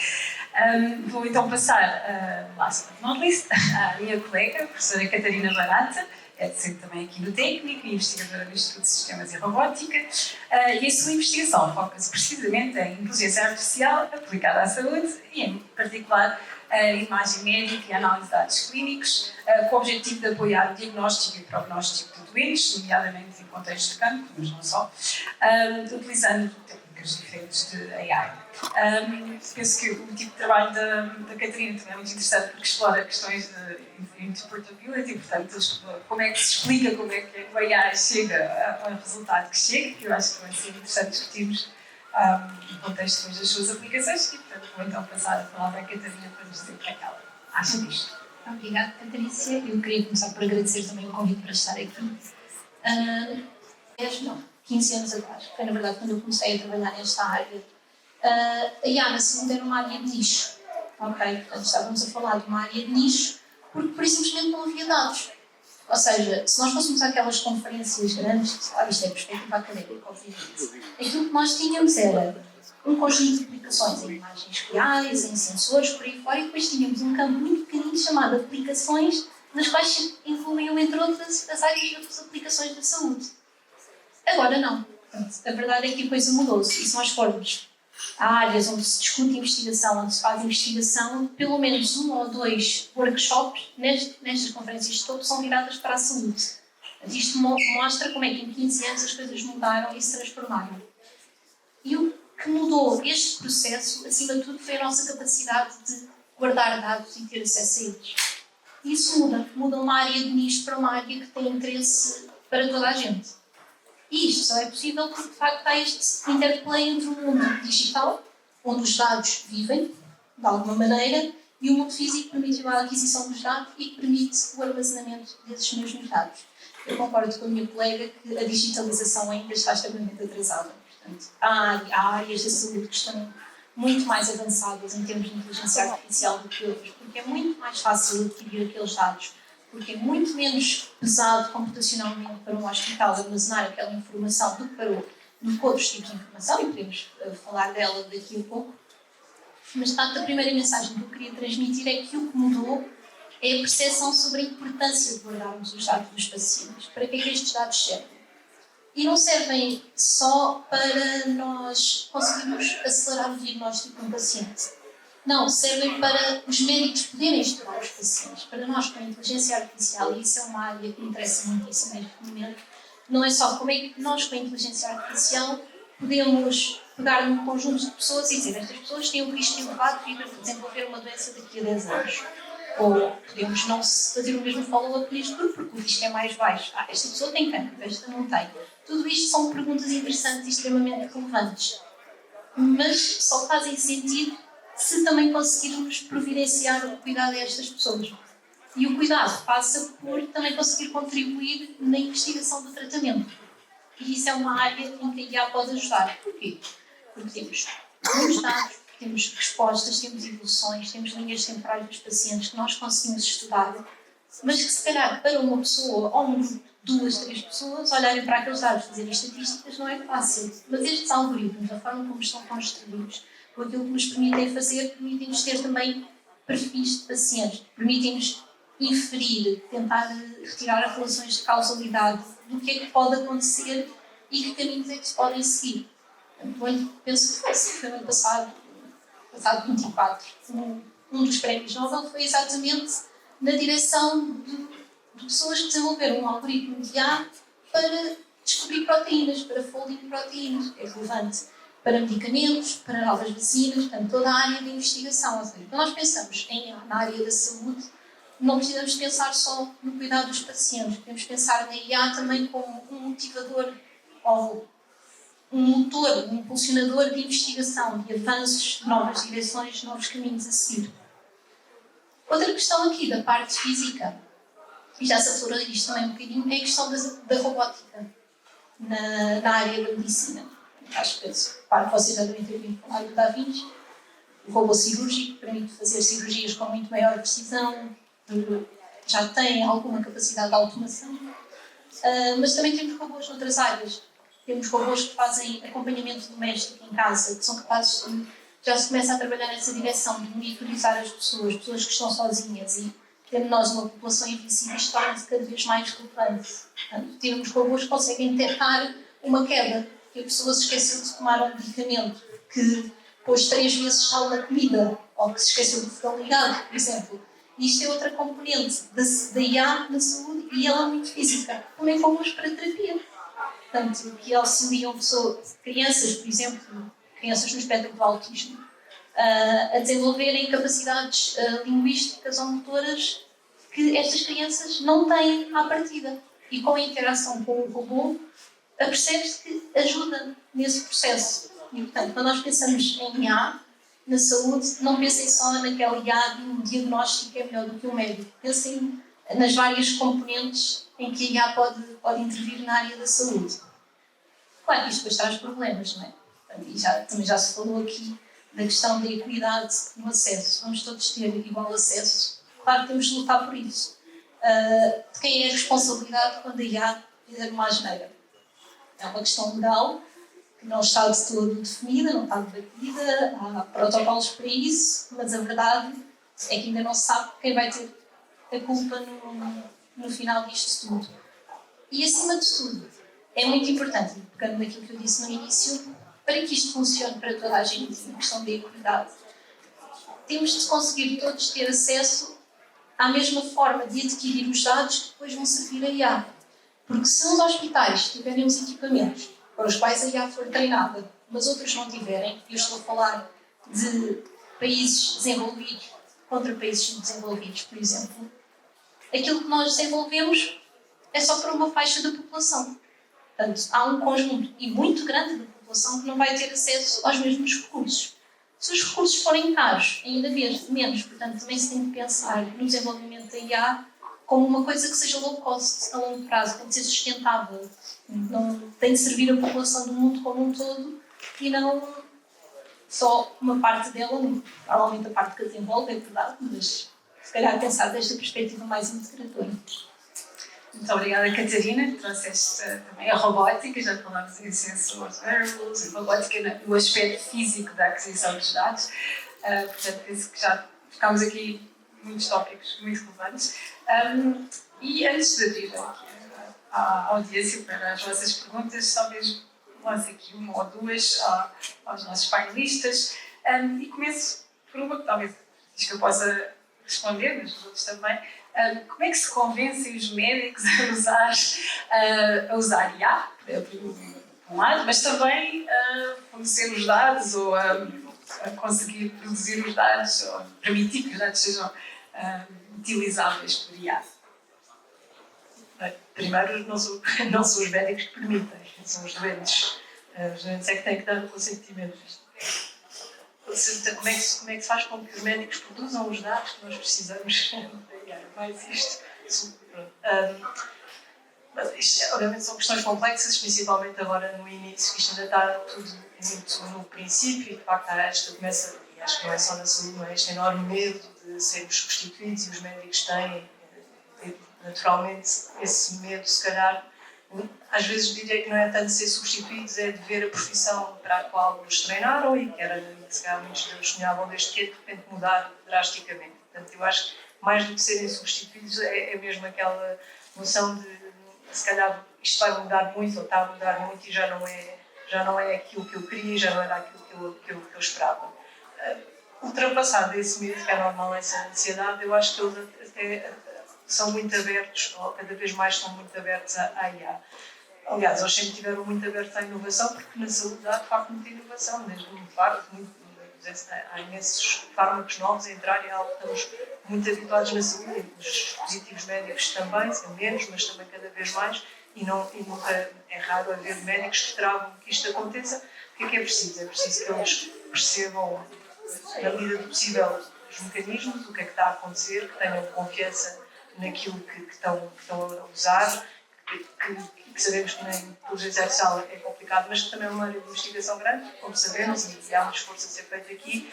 Vou então passar, last but not least, à minha colega, a professora Catarina Barata, é docente também aqui no técnico e investigadora do Instituto de Sistemas e Robótica, e a sua investigação foca-se precisamente em inteligência artificial aplicada à saúde e, em particular, a imagem médica e a análise de dados clínicos, com o objetivo de apoiar o diagnóstico e o prognóstico de doentes, nomeadamente em contexto de campo, mas não só, utilizando técnicas diferentes de AI. Penso que o tipo de trabalho da Catarina também é muito interessante porque explora questões de interpretability, portanto, como é que se explica, como é que o AI chega ao resultado que chega, que eu acho que vai ser interessante discutirmos no contexto depois das suas aplicações e, portanto, vou então passar a palavra à Catarina para nos dizer o que é que ela acha disto. Obrigada, Patrícia. Eu queria começar por agradecer também o convite para estar aqui. 15 anos atrás, foi na verdade quando eu comecei a trabalhar nesta área. A IA na saúde era uma área de nicho, ok? Portanto, estávamos a falar de uma área de nicho porque simplesmente não havia dados. Ou seja, se nós fôssemos àquelas conferências grandes, isto é perspectiva académica, obviamente, aquilo que nós tínhamos era um conjunto de aplicações em imagens reais, em sensores, por aí fora, e depois tínhamos um campo muito pequenino chamado aplicações, nas quais se incluíam, entre outras, as áreas de outras aplicações da saúde. Agora não. Portanto, a verdade é que a coisa mudou-se. E se nós formos a áreas onde se discute investigação, onde se faz investigação, pelo menos 1 ou 2 workshops nestas conferências de topo são viradas para a saúde. Isto mostra como é que em 15 anos as coisas mudaram e se transformaram. E o que mudou este processo, acima de tudo, foi a nossa capacidade de guardar dados e ter acesso a eles. E isso muda uma área de nicho para uma área que tem interesse para toda a gente. E isto só é possível porque, de facto, há este interplay entre o mundo digital, onde os dados vivem, de alguma maneira, e o mundo físico que permite a aquisição dos dados e que permite o armazenamento desses mesmos dados. Eu concordo com a minha colega que a digitalização ainda está extremamente atrasada. Portanto, há áreas da saúde que estão muito mais avançadas em termos de inteligência artificial do que outras, porque é muito mais fácil adquirir aqueles dados, porque é muito menos pesado computacionalmente para um hospital armazenar aquela informação do que outros tipos de informação, e podemos falar dela daqui a pouco. Mas, de facto, a primeira mensagem que eu queria transmitir é que o que mudou é a percepção sobre a importância de guardarmos os dados dos pacientes. Para que é que estes dados servem? E não servem só para nós conseguirmos acelerar o diagnóstico de um paciente. Não, servem para os médicos poderem estudar os pacientes. Para nós, com a inteligência artificial, e isso é uma área que me interessa muitíssimo neste momento, não é só como é que nós, com a inteligência artificial, podemos pegar num conjunto de pessoas e dizer estas pessoas têm um risco elevado de desenvolver uma doença daqui a 10 anos. Ou podemos não fazer o mesmo follow-up neste grupo, porque o risco é mais baixo. Esta pessoa tem cancro, esta não tem. Tudo isto são perguntas interessantes e extremamente relevantes. Mas só fazem sentido se também conseguirmos providenciar o cuidado a estas pessoas. E o cuidado passa por também conseguir contribuir na investigação do tratamento. E isso é uma área em que a IA pode ajudar. Porquê? Porque temos muitos dados, temos respostas, temos evoluções, temos linhas temporais dos pacientes que nós conseguimos estudar, mas que se calhar para uma pessoa ou um grupo de 2, 3 pessoas olharem para aqueles dados e fazerem estatísticas não é fácil. Mas estes algoritmos, a forma como estão construídos, com aquilo que nos permitem fazer, permitem-nos ter também perfis de pacientes, permitem-nos inferir, tentar retirar as relações de causalidade do que é que pode acontecer e que caminhos é que se podem seguir. Penso que foi no ano passado 24, um dos prémios Nobel foi exatamente na direção de pessoas que desenvolveram um algoritmo de IA para descobrir proteínas, para folding proteínas, é relevante para medicamentos, para novas vacinas, portanto, toda a área de investigação. Ou seja, quando nós pensamos na área da saúde, não precisamos pensar só no cuidado dos pacientes, podemos pensar na IA também como um motivador ou um motor, um impulsionador de investigação, de avanços, de novas direções, novos caminhos a seguir. Outra questão aqui da parte física, e já se aflorou isto também um bocadinho, é a questão da robótica na área da medicina. Acho que vocês já devem ter ouvido falar do Da Vinci, o robô cirúrgico que permite fazer cirurgias com muito maior precisão, já tem alguma capacidade de automação, mas também temos robôs noutras áreas. Temos robôs que fazem acompanhamento doméstico em casa, que são capazes de, já se começa a trabalhar nessa direção, de monitorizar as pessoas que estão sozinhas, e tendo nós uma população envelhecida, isto torna-se cada vez mais relevante. Temos robôs que conseguem detectar uma queda, que a pessoa se esqueceu de tomar um medicamento, que pôs 3 vezes sal na comida, ou que se esqueceu do fogão ligado, por exemplo. Isto é outra componente da IA na saúde, e ela é muito física. Também robôs para terapia. Portanto, que auxiliam crianças, por exemplo, crianças no espectro do autismo, a desenvolverem capacidades linguísticas ou motoras que estas crianças não têm à partida. E com a interação com o robô, percebe-se que ajuda nesse processo. E, portanto, quando nós pensamos em IA, na saúde, não pensem só naquele IA de um diagnóstico é melhor do que um médico. Pensem nas várias componentes em que a IA pode intervir na área da saúde. Claro que isto depois traz problemas, não é? E também já se falou aqui da questão da equidade no acesso. Vamos todos ter igual acesso. Claro que temos de lutar por isso. De quem é a responsabilidade quando a IA fizer uma asneira? É uma questão legal que não está de todo definida, não está debatida, há protocolos para isso, mas a verdade é que ainda não se sabe quem vai ter a culpa no final disto tudo. E acima de tudo, é muito importante, pegando naquilo que eu disse no início, para que isto funcione para toda a gente, na questão da equidade, temos de conseguir todos ter acesso à mesma forma de adquirir os dados que depois vão servir a IA. Porque se os hospitais tiverem os equipamentos para os quais a IA for treinada, mas outros não tiverem, e eu estou a falar de países desenvolvidos contra países subdesenvolvidos, por exemplo, aquilo que nós desenvolvemos é só para uma faixa da população. Portanto, há um conjunto e muito grande da população que não vai ter acesso aos mesmos recursos. Se os recursos forem caros, ainda menos. Portanto, também se tem de pensar no desenvolvimento da IA como uma coisa que seja low cost, a longo prazo, tem de ser sustentável. Não tem de servir a população do mundo como um todo e não só uma parte dela, normalmente a parte que a desenvolve, é verdade, mas se calhar pensar desta perspectiva mais integradora. Muito obrigada, Catarina. Trouxeste também a robótica, já falámos em sensores, wearables, a robótica no aspecto físico da aquisição dos dados. Portanto, penso que já ficámos aqui muitos tópicos muito relevantes. E antes de abrir aqui à audiência para as vossas perguntas, talvez lance aqui uma ou duas aos nossos painelistas. E começo por uma que talvez que eu possa responder, mas os outros também. Como é que se convencem os médicos a usar IA, por um lado, mas também a fornecer os dados ou a conseguir produzir os dados ou permitir que os dados sejam utilizáveis por IA? Primeiro, não são os médicos que permitem, são os doentes. Os doentes é que têm que dar o consentimento. Como é que se faz com que os médicos produzam os dados que nós precisamos? Mais isto. Mas isto, obviamente, são questões complexas, principalmente agora no início, que isto ainda está tudo muito no princípio, e de facto começa, e acho que não é só na saúde, não é? Este enorme medo de sermos substituídos, e os médicos têm, naturalmente, esse medo, se calhar. Às vezes diria que não é tanto ser substituídos, é de ver a profissão para a qual os treinaram e que era, se calhar, muitos deles sonhavam desde que de repente mudar drasticamente. Portanto, eu acho que mais do que serem substituídos é mesmo aquela noção de, se calhar, isto vai mudar muito ou está a mudar muito e já não é aquilo que eu queria, já não era aquilo que eu esperava. Ultrapassado esse medo, que é normal essa ansiedade, eu acho que eles até são muito abertos, ou cada vez mais são muito abertos à IA. Aliás, eles sempre estiveram muito abertos à inovação, porque na saúde há de facto muita inovação, desde há imensos fármacos novos a entrar e é algo que estamos muito habituados na saúde, os dispositivos médicos também, são menos, mas também cada vez mais, e nunca é raro haver médicos que travam que isto aconteça. O que é preciso? É preciso que eles percebam, na medida do possível, os mecanismos, o que é que está a acontecer, que tenham confiança naquilo que estão a usar, que sabemos que na inteligência artificial é complicado, mas que também é uma área de investigação grande, como sabemos, e há um esforço a ser feito aqui.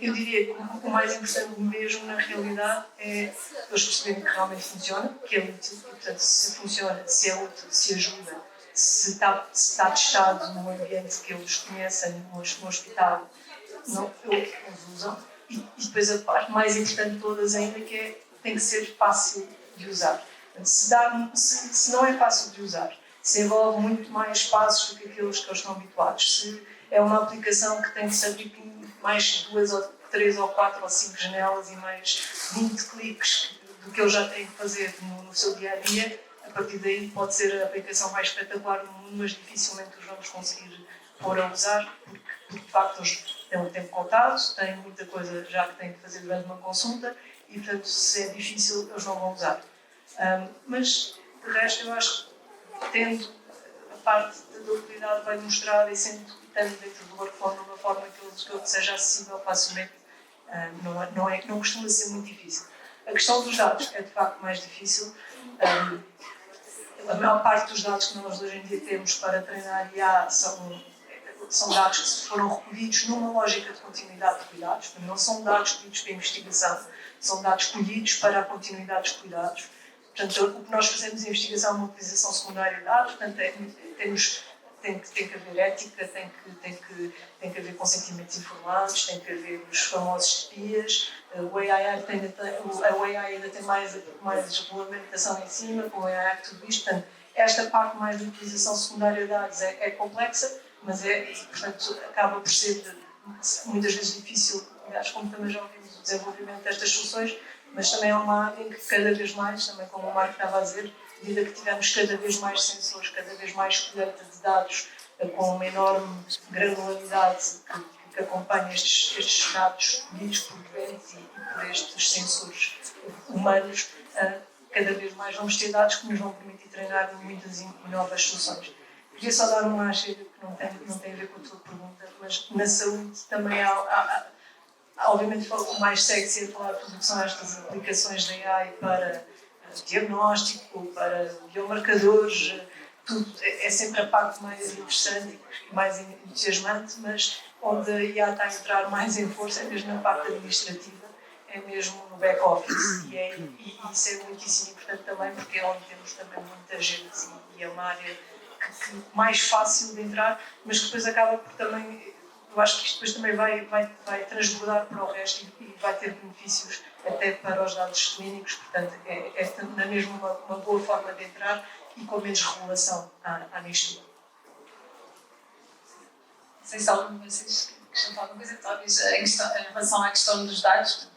Eu diria que o mais importante mesmo, na realidade, é eles perceberem que realmente funciona, que é útil, e, portanto, se funciona, se é útil, se ajuda, se está testado num ambiente que eles conhecem, no hospital, eles usam. E depois a parte mais importante de todas ainda, que é tem que ser fácil de usar. Se não é fácil de usar, se envolve muito mais passos do que aqueles que eles estão habituados, se é uma aplicação que tem que se abrir mais 2 ou 3 ou 4 ou 5 janelas e mais 20 cliques do que eles já têm que fazer no seu dia-a-dia, a partir daí pode ser a aplicação mais espetacular do mundo, mas dificilmente os vamos conseguir pôr a usar, porque de facto eles têm um tempo contado, têm muita coisa já que têm que fazer durante uma consulta, e, portanto, se é difícil, eles não vão usar. Mas, de resto, eu acho que, tendo a parte da utilidade bem mostrada e sendo estando dentro do workflow de uma forma que seja acessível facilmente, não costuma ser muito difícil. A questão dos dados é de facto mais difícil. A maior parte dos dados que nós hoje em dia temos para treinar IA são dados que foram recolhidos numa lógica de continuidade de cuidados, portanto, não são dados colhidos para a investigação, são dados colhidos para a continuidade dos cuidados. Portanto, o que nós fazemos em investigação é uma utilização secundária de dados, portanto, tem que haver ética, tem que haver consentimentos informados, tem que haver os famosos espias. O AI ainda tem mais regulamentação em cima, com o AI tudo isto. Portanto, esta parte mais de utilização secundária de dados é complexa, mas portanto, acaba por ser muitas vezes difícil, aliás, como também já ouvimos o desenvolvimento destas soluções, mas também é uma área em que cada vez mais, também como o Marco estava a dizer, à medida que tivermos cada vez mais sensores, cada vez mais colheita de dados com uma enorme granularidade que acompanha estes dados colhidos por doentes e por estes sensores humanos, cada vez mais vamos ter dados que nos vão permitir treinar muitas e novas soluções. Queria só dar uma chega que não tem a ver com a tua pergunta, mas na saúde também obviamente o mais sexy é falar de tudo o que são estas aplicações da AI para diagnóstico, para biomarcadores, tudo é sempre a parte mais interessante e mais entusiasmante, mas onde a IA está a entrar mais em força é mesmo na parte administrativa, é mesmo no back-office e isso é muitíssimo importante também porque é onde temos também muita gente e é uma área mais fácil de entrar, mas que depois acaba por também, eu acho que isto depois também vai transbordar para o resto e vai ter benefícios até para os dados clínicos, portanto é na mesma uma boa forma de entrar e com menos regulação à mistura. Não sei se algum de vocês acrescentou alguma coisa, talvez em relação à questão dos dados,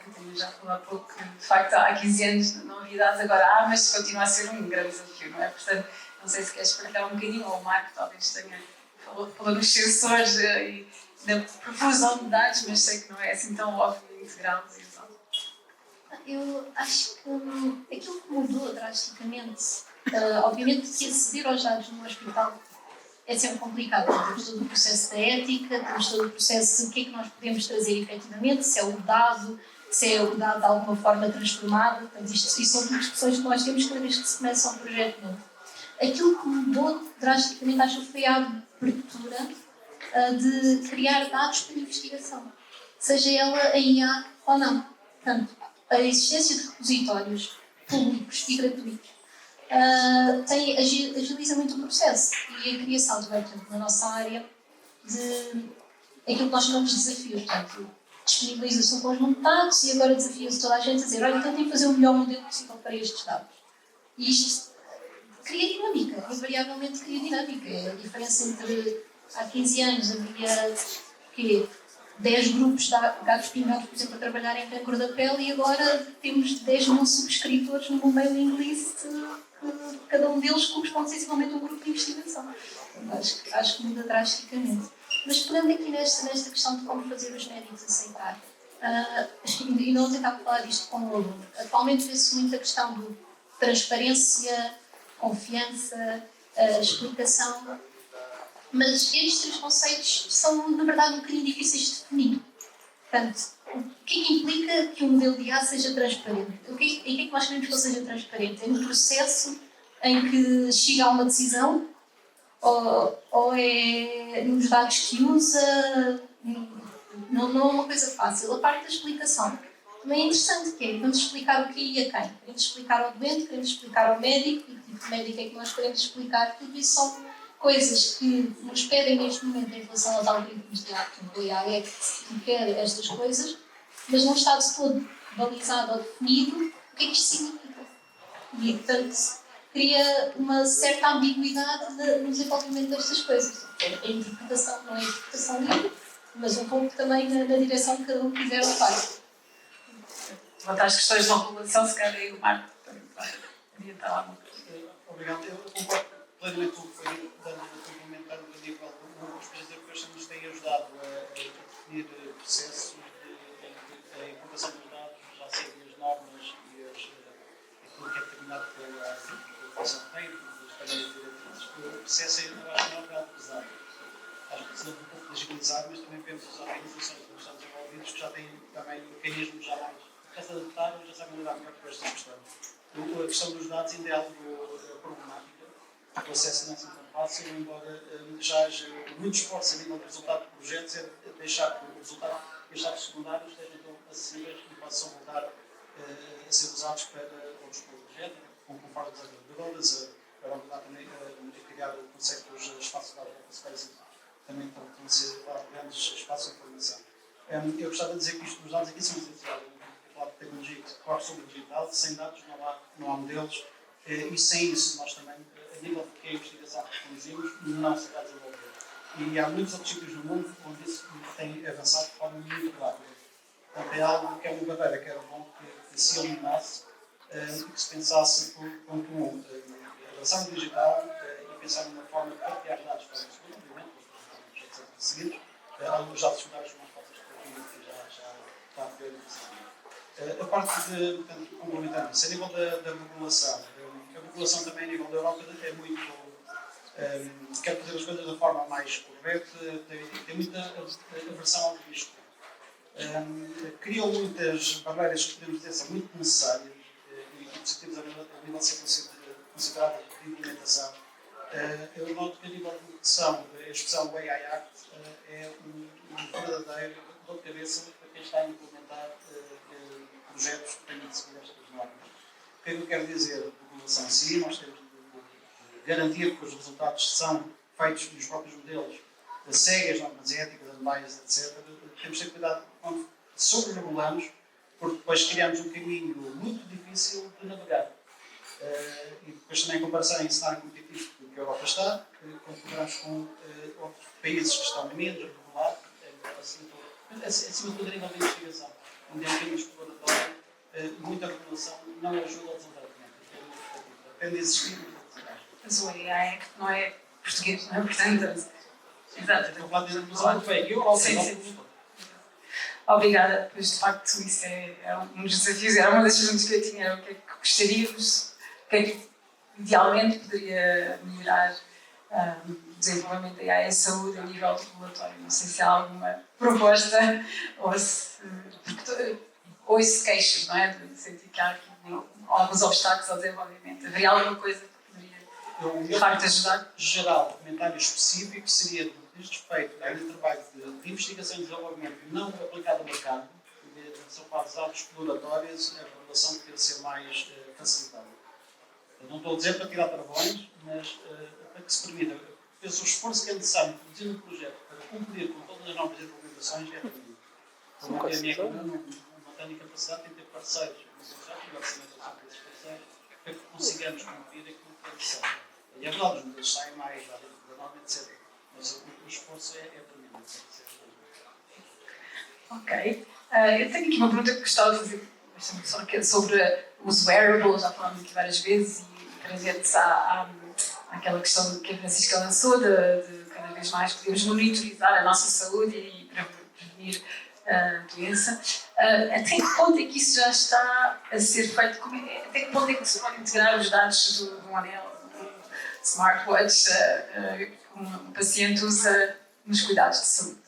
que também já falou há pouco, que de facto há 15 anos não havia dados, agora mas continua a ser um grande desafio, não é? Portanto, não sei se queres partilhar um bocadinho, ou o Marco talvez tenha falou dos sensores e da profusão de dados, mas sei que não é assim tão óbvio e integral. Eu acho que aquilo que mudou drasticamente, obviamente que aceder aos dados no hospital é sempre complicado. Temos todo o processo da ética, temos todo o processo de o que é que nós podemos trazer efetivamente, se é o dado de alguma forma transformado. Portanto, isto são tudo discussões que nós temos cada vez que se começa um projeto novo. Aquilo que mudou drasticamente, acho que foi a abertura de criar dados para investigação, seja ela a IA ou não. Portanto, a existência de repositórios públicos e gratuitos agiliza muito o processo e a criação também, portanto, na nossa área, de aquilo que nós chamamos de desafios. Portanto, disponibiliza-se um conjunto de dados e agora desafia-se toda a gente a dizer: olha, então tem que fazer o melhor modelo possível para estes dados. E isto cria dinâmica, invariavelmente cria dinâmica. A diferença entre há 15 anos havia 10 grupos de gatos pingados, por exemplo, a trabalhar em cor da pele e agora temos 10 mil subscritores no meu mailing list, cada um deles corresponde sensivelmente a um grupo de investigação. Acho que muda drasticamente. Mas pegando aqui nesta questão de como fazer os médicos aceitar, e não tentar falar disto com o aluno, atualmente vê-se muito a questão de transparência, confiança, explicação, mas estes três conceitos são, na verdade, um bocadinho difíceis de definir. Portanto, o que é que implica que o modelo de IA seja transparente? Em que é que nós queremos que ele seja transparente? É no processo em que chega a uma decisão? Ou é nos dados que usa? Não é uma coisa fácil. A parte da explicação também é interessante, que é, vamos explicar o que e a quem? Queremos explicar ao doente, queremos explicar ao médico, e que tipo de médico é que nós queremos explicar? Tudo isso são coisas que nos pedem neste momento em relação aos algoritmos de IA, porque o AI que quer estas coisas, mas não está de todo balizado ou definido o que é que isto significa. E, portanto, cria uma certa ambiguidade no desenvolvimento destas coisas. A interpretação não é a interpretação livre, mas um pouco também na direção que cada um quiser levar. Quanto às questões de regulação, se calhar aí o Marco também vai adiantar alguma coisa. Obrigado. Eu concordo plenamente com o que foi complementando a nível dos projetos europeus que nos têm ajudado a definir processos de importação dos dados, já sei as normas e aquilo que é determinado pela Comissão Europeia, das primeiras diretrizes. O processo é, eu acho, não é algo pesado. agilizar, mas também vemos as organizações que estão desenvolvidas que já têm também mecanismos já se adaptaram e já sabem lidar melhor com esta questão. A questão dos dados ainda é algo problemática. O acesso não é assim tão fácil, embora já haja muito esforço a nível do resultado de projetos, é deixar que o resultado e os dados secundários estejam tão acessíveis e possam voltar a ser usados para outros projetos, conforme as agregadoras, para ajudar também a criar o conceito dos espaços de open space, também para fornecer grandes espaços de informação. Eu gostava de dizer que isto dos dados aqui são essenciais. A tecnologia que corre sobre o digital, sem dados não há modelos, e sem isso nós também, a nível do que é a investigação que conduzimos, não se vai desenvolver. E há muitos outros sítios no mundo onde isso tem avançado de forma muito rápida. Portanto, é algo que é uma barreira que era bom que se eliminasse e que se pensasse por comum. Avançar no digital e pensar numa forma de partilhar dados para o futuro, obviamente, os projetos seguidos, alguns dados secundários mais fáceis que já está a ver a parte de, portanto, complementando isso, a nível da regulação, a regulação também a nível da Europa é muito, quer fazer as coisas da forma mais correta, tem muita aversão ao risco. Criam muitas barreiras que podemos dizer são muito necessárias e positivas a nível de ser consideradas de implementação. Eu noto que a nível de produção, a expressão AI Act é um verdadeiro dor de cabeça para quem está a implementar projetos que tenham de seguir estas normas. O que é que eu quero dizer? A regulação em si, nós temos de garantir que os resultados são feitos nos próprios modelos, seguem as normas éticas, as etc. Temos de ter cuidado quando sobre-regulamos, porque depois criamos um caminho muito difícil de navegar. E depois também em comparação em cenário competitivo que a Europa está, comparamos com outros países que estão menos regulados, acima de tudo a nível de investigação, onde é um caminho exploratório, muita regulação não ajuda ao desenvolvimento. Depende de existir, Mas o AI é que não é português, não é? Portanto, exato. Estou a falar de regulação muito bem. Eu, Sim. Obrigada, pois de facto isso é um dos desafios, era uma das perguntas que eu tinha, o que é que gostaríamos, o que é que idealmente poderia melhorar o desenvolvimento da AI em saúde a nível regulatório. Não sei se há alguma proposta ou se queixam, não é? De sentir que há aqui alguns obstáculos ao desenvolvimento. Haveria alguma coisa que poderia de facto ajudar? Geral, comentário específico seria do que diz respeito ao trabalho de investigação e desenvolvimento não aplicado ao mercado, são quase algo exploratórios, a regulação deve ser mais facilitada. Eu não estou a dizer para tirar travões, mas para que se permita, o esforço que é necessário em produzir um projeto para cumprir com todas as novas regulamentações é permitido. Como a minha não tenho capacidade de ter parceiros, já tive a apresentação desses parceiros, para que consigamos cumprir aquilo que é necessário. E é verdade, os modelos saem mais da norma, etc. Mas o esforço é tremendo. Ok. Eu tenho aqui uma pergunta que gostava de fazer só que é sobre os wearables, já falámos aqui várias vezes, e trazer-nos àquela questão que a Francisca lançou, de cada vez mais podermos monitorizar a nossa saúde e prevenir a doença. Até que ponto é que isso já está a ser feito? Até que ponto é que se pode integrar os dados de um anel, de um smartwatch, que um paciente usa nos cuidados de saúde?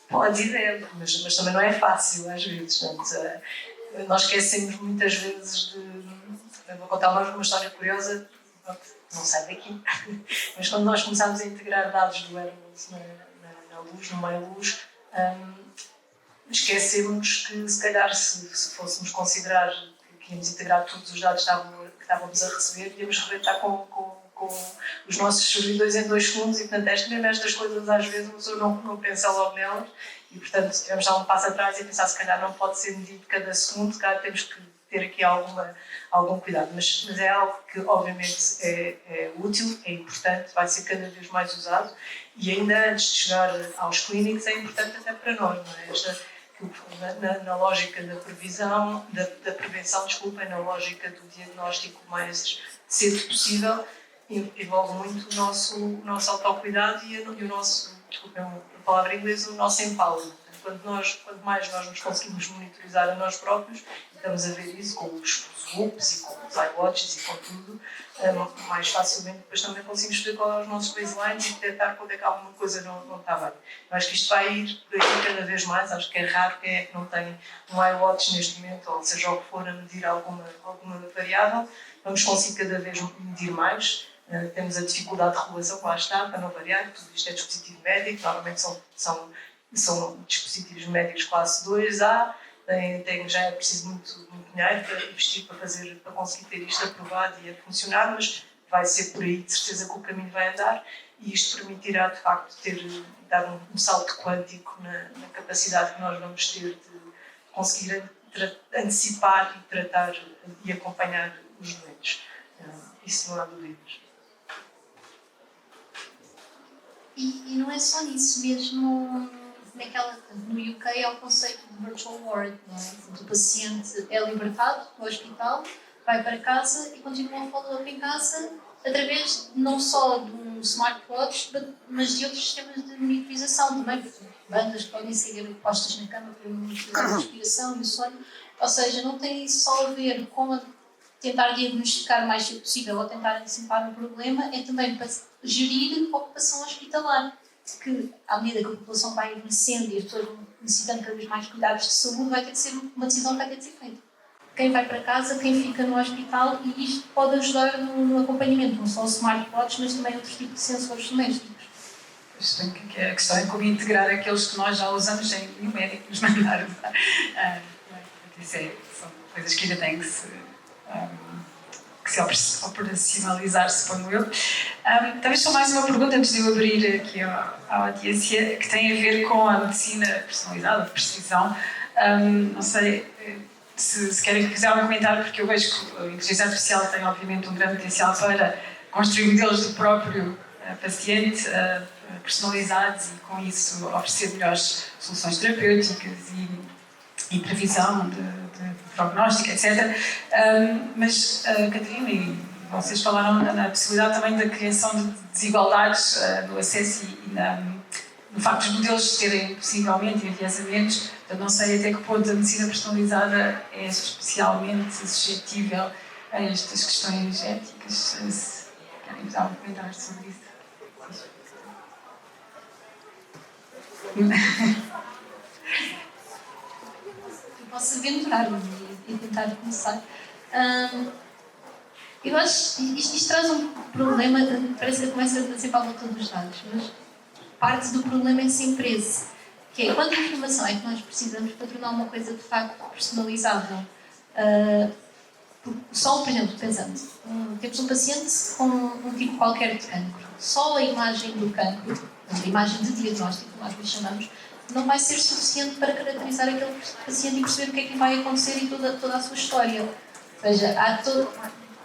Pode dizer, mas também não é fácil às vezes. Portanto, nós esquecemos muitas vezes vou contar uma história curiosa, não sai daqui, mas quando nós começámos a integrar dados do wearables na luz, no meio-luz, esquecemos que se calhar se fôssemos considerar que íamos integrar todos os dados que estávamos a receber, íamos rebentar com os nossos servidores em 2 segundos e, portanto, mesmo estas coisas às vezes a pessoa não pensa logo nelas e, portanto, se tivermos já um passo atrás e pensar se calhar não pode ser medido cada segundo, se calhar temos que ter aqui algum cuidado, mas é algo que obviamente é útil, é importante, vai ser cada vez mais usado e ainda antes de chegar aos clínicos é importante até para nós, não é? Na lógica da prevenção, na lógica do diagnóstico mais cedo possível, envolve muito o nosso autocuidado e o nosso, desculpem a palavra em inglês, o nosso empowerment. quanto mais nós nos conseguimos monitorizar a nós próprios, e estamos a ver isso com os Whoops e com os iWatches e com tudo, mais facilmente depois também conseguimos ver qual é os nossos baselines e detectar quando é que alguma coisa não está bem. Eu acho que isto vai ir por aí cada vez mais, acho que é raro quem é que não tem um iWatch neste momento, ou seja, o que for a medir alguma variável. Vamos conseguir cada vez medir mais. Temos a dificuldade de regulação, lá está, para não variar, tudo isto é dispositivo médico, normalmente são dispositivos médicos classe 2A, já é preciso muito dinheiro para investir para conseguir ter isto aprovado e a funcionar, mas vai ser por aí de certeza que o caminho vai andar e isto permitirá de facto dar um salto quântico na capacidade que nós vamos ter de conseguir antecipar e tratar e acompanhar os doentes. Isso não há dúvidas. E não é só nisso, mesmo no UK é o conceito de virtual ward, não é? O paciente é libertado do hospital, vai para casa e continua a follow-up em casa através não só de um smartwatch, mas de outros sistemas de monitorização também, bandas que podem ser postas na cama para monitorizar a respiração e o sono, ou seja, não tem só a ver com tentar diagnosticar o mais cedo possível ou tentar antecipar um problema, é também para gerir a ocupação hospitalar, que à medida que a população vai envelhecendo e as pessoas vão necessitando cada vez mais cuidados de saúde, vai ter de ser uma decisão que vai ter de ser feita. Quem vai para casa, quem fica no hospital, e isto pode ajudar no acompanhamento, não só o smartwatch, mas também outros tipos de sensores domésticos. A questão é como integrar aqueles que nós já usamos sem nenhum médico nos mandar usar. São coisas que ainda têm que se operacionalizar, suponho eu. Talvez só mais uma pergunta antes de eu abrir aqui à audiência, que tem a ver com a medicina personalizada, de precisão. Não sei se quiserem comentar, porque eu vejo que a inteligência artificial tem obviamente um grande potencial para construir modelos do próprio paciente personalizados e com isso oferecer melhores soluções terapêuticas e previsão de prognóstico, etc. Mas, Catarina, e vocês falaram na possibilidade também da criação de desigualdades no acesso e no facto dos modelos terem possivelmente enviesamentos. Portanto, não sei até que ponto a medicina personalizada é especialmente suscetível a estas questões éticas. Se querem dar um comentário sobre isso. Posso aventurar-me e tentar começar. Eu acho que isto traz um problema, parece que começa a ser para a volta dos dados, mas parte do problema é sempre esse, que é quanta informação é que nós precisamos para tornar uma coisa de facto personalizável. Só, por exemplo, pensando, temos um paciente com um tipo qualquer de cancro, só a imagem do cancro, a imagem de diagnóstico, que nós lhe chamamos, não vai ser suficiente para caracterizar aquele paciente e perceber o que é que vai acontecer e toda a sua história. Ou seja,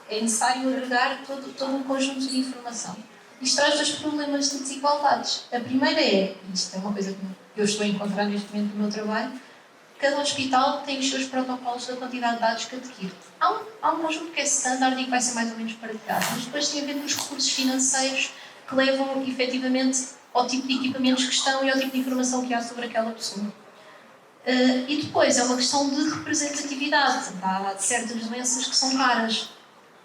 é necessário agregar todo um conjunto de informação. Isto traz dois problemas de desigualdades. A primeira é, e isto é uma coisa que eu estou a encontrar neste momento no meu trabalho, cada hospital tem os seus protocolos da quantidade de dados que adquire. Há um conjunto que é standard e que vai ser mais ou menos partilhado, mas depois tem a ver com os recursos financeiros que levam efetivamente ao tipo de equipamentos que estão e ao tipo de informação que há sobre aquela pessoa. E depois é uma questão de representatividade. Há certas doenças que são raras.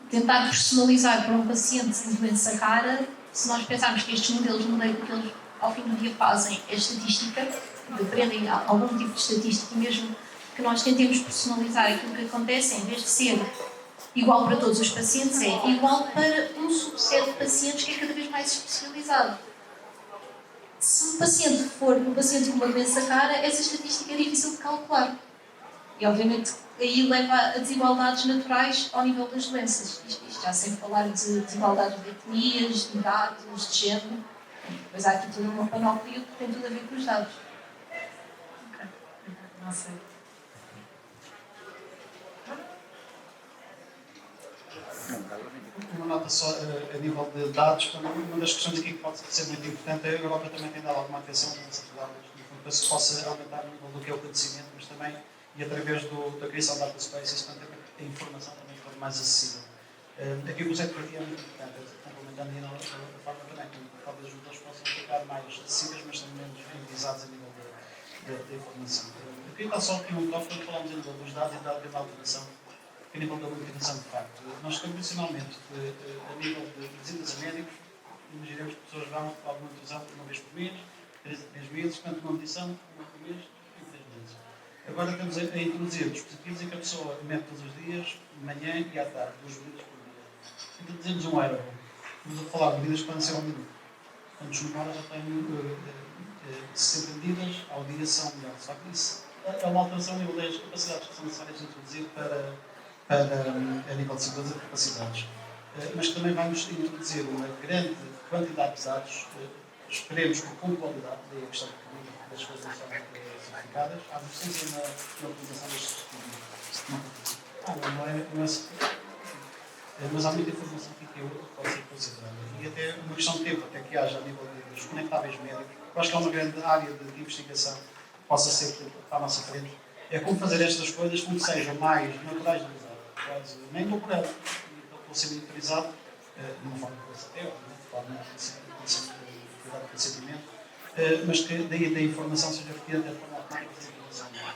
Tentar personalizar para um paciente sem doença rara, se nós pensarmos que estes modelos no meio que eles ao fim do dia fazem é estatística, dependem de algum tipo de estatística, e mesmo que nós tentemos personalizar aquilo que acontece, em vez de ser igual para todos os pacientes, é igual para um subset de pacientes que é cada vez mais especializado. Se o paciente for um paciente com uma doença rara, essa estatística é difícil de calcular. E, obviamente, aí leva a desigualdades naturais ao nível das doenças. Isto já sem falar de desigualdades de etnias, de idades, de género. Depois há aqui toda uma panóplia que tem tudo a ver com os dados. Ok, não sei. Uma nota só a nível de dados, uma das questões aqui que pode ser muito importante é a Europa também tem dado alguma atenção nessas dados, para que se possa aumentar o nível do que é o conhecimento, mas também, e através da criação de data spaces, a informação também fica mais acessível. Aqui o conceito para ti é muito importante, complementando ainda a forma também que talvez os modelos possam ficar mais acessíveis, mas também menos enviesados a nível da informação. Eu queria dar só aqui um toque quando falamos a nível dos dados e da alteração, a nível da motivação de facto. Nós convencionalmente, a nível de visitas a médicos, imaginemos que pessoas vão para alguma nutrição uma vez por mês, 3 a 3 meses, portanto uma nutrição uma por mês e 3 meses. Agora estamos a introduzir dispositivos em que a pessoa mete todos os dias, de manhã e à tarde, 2 medidas por dia. Introduzimos um wearable. Estamos a falar de medidas que podem ser ao minuto. Quando nos memórias já tenho 60 medidas ao dia são melhores. Só que isso é uma alteração a nível das capacidades que são necessárias de introduzir para a nível de segurança de capacidades. Mas que também vamos introduzir uma grande quantidade de dados, esperemos que com qualidade, daí a questão das coisas não são certificadas, há deficiência na utilização destes dispositivos. Mas há muita informação que pode ser considerada. E até uma questão de tempo, até que haja a nível dos conectáveis médicos, eu acho que é uma grande área de investigação que possa ser para a nossa frente. É como fazer estas coisas como sejam mais naturais de usar, quase nem incorporado, para ser monitorizado de uma forma conversativa, de forma de consentimento, mas que daí a informação seja retida de forma automática e informação ao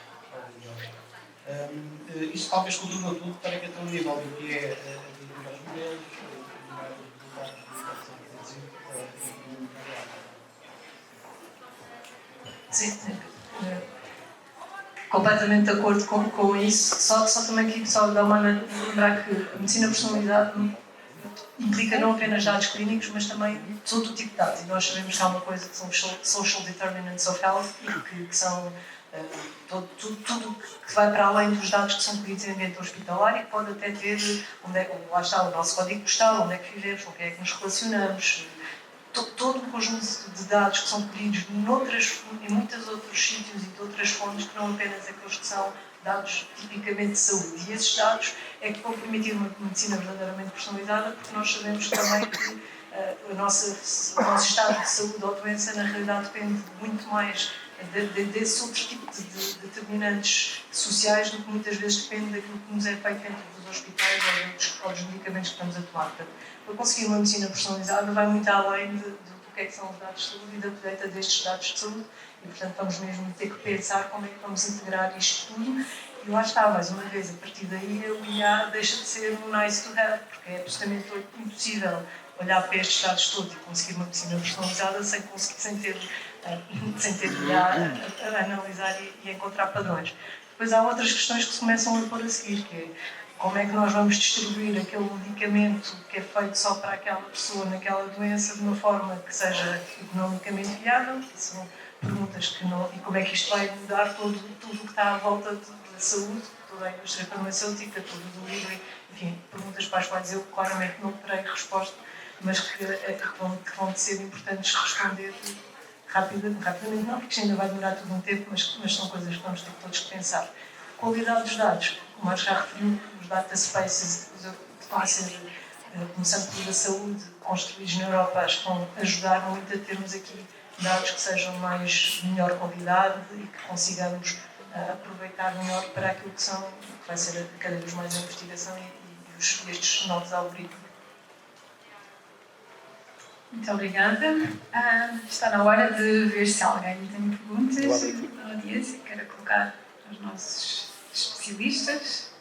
isto talvez contribua tudo para que até o nível do que é a vida dos modelos, o número de resultados de produção Sim, completamente de acordo com isso. Só também aqui só dar uma lembrar que a medicina personalizada implica não apenas dados clínicos, mas também todo o tipo de dados. E nós sabemos que há uma coisa que são social determinants of health e que são tudo que vai para além dos dados que são colhidos em ambiente hospitalar e que pode até ter lá está o nosso código postal, onde é que vivemos, com quem é que nos relacionamos, todo um conjunto de dados que são colhidos em muitos outros sítios e de outras fontes que não apenas aqueles que são dados tipicamente de saúde. E esses dados é que vão permitir uma medicina verdadeiramente personalizada, porque nós sabemos também que o nosso estado de saúde ou doença na realidade depende muito mais desse outro tipo de determinantes sociais do que muitas vezes depende daquilo que nos é feito dentro dos hospitais ou dos medicamentos que estamos a tomar. Portanto, para conseguir uma medicina personalizada vai muito além do que é que são os dados de saúde e da colheita destes dados de saúde e, portanto, vamos mesmo ter que pensar como é que vamos integrar isto tudo. E lá está, mais uma vez, a partir daí o IA deixa de ser um nice to have, porque é absolutamente impossível olhar para estes dados todos e conseguir uma medicina personalizada sem ter IA a analisar e encontrar padrões. Depois há outras questões que se começam a pôr a seguir, que é como é que nós vamos distribuir aquele medicamento que é feito só para aquela pessoa naquela doença de uma forma que seja economicamente viável, que são perguntas que não... E como é que isto vai mudar tudo o que está à volta da saúde, toda a indústria farmacêutica, todo o delivery, enfim, perguntas para as quais eu claramente não terei resposta, mas que vão ser importantes responder rapidamente não, porque ainda vai demorar todo um tempo, mas são coisas que vamos ter todos que pensar. Qualidade dos dados, como eu já referi, os data spaces que vão ser, começando pela saúde, construídos na Europa, acho que vão ajudar muito a termos aqui dados que sejam de melhor qualidade e que consigamos aproveitar melhor para aquilo que vai ser cada vez mais a investigação e estes novos algoritmos. Muito obrigada. Está na hora de ver se alguém tem perguntas na audiência. Quero colocar os nossos especialistas.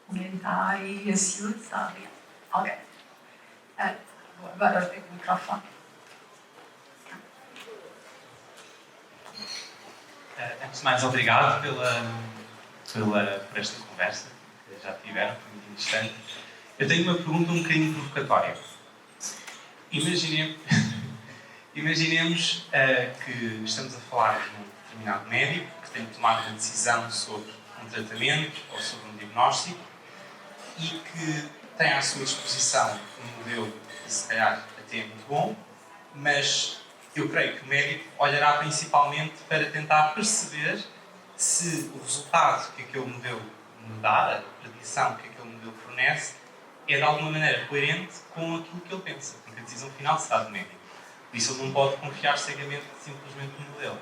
Ninguém está aí ansioso? Está ali. Alguém? Agora eu tenho o microfone. Antes de mais, obrigado por esta conversa que já tiveram, foi muito interessante. Eu tenho uma pergunta um bocadinho provocatória. Imaginemos que estamos a falar de um determinado médico que tem que tomar uma decisão sobre um tratamento ou sobre um diagnóstico e que tem à sua disposição um modelo que se calhar até é muito bom, mas eu creio que o médico olhará principalmente para tentar perceber se o resultado que aquele modelo me dá, a predição que aquele modelo fornece, é de alguma maneira coerente com aquilo que ele pensa, porque a decisão final será do médico. Por isso ele não pode confiar cegamente simplesmente no modelo.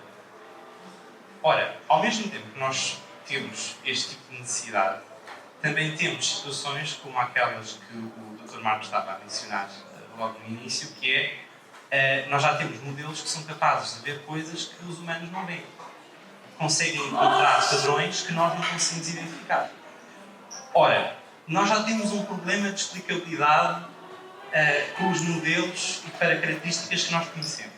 Ora, ao mesmo tempo que nós temos este tipo de necessidade, também temos situações como aquelas que o Dr. Marcos estava a mencionar logo no início, que é nós já temos modelos que são capazes de ver coisas que os humanos não veem. Conseguem encontrar padrões que nós não conseguimos identificar. Ora, nós já temos um problema de explicabilidade com os modelos e para características que nós conhecemos.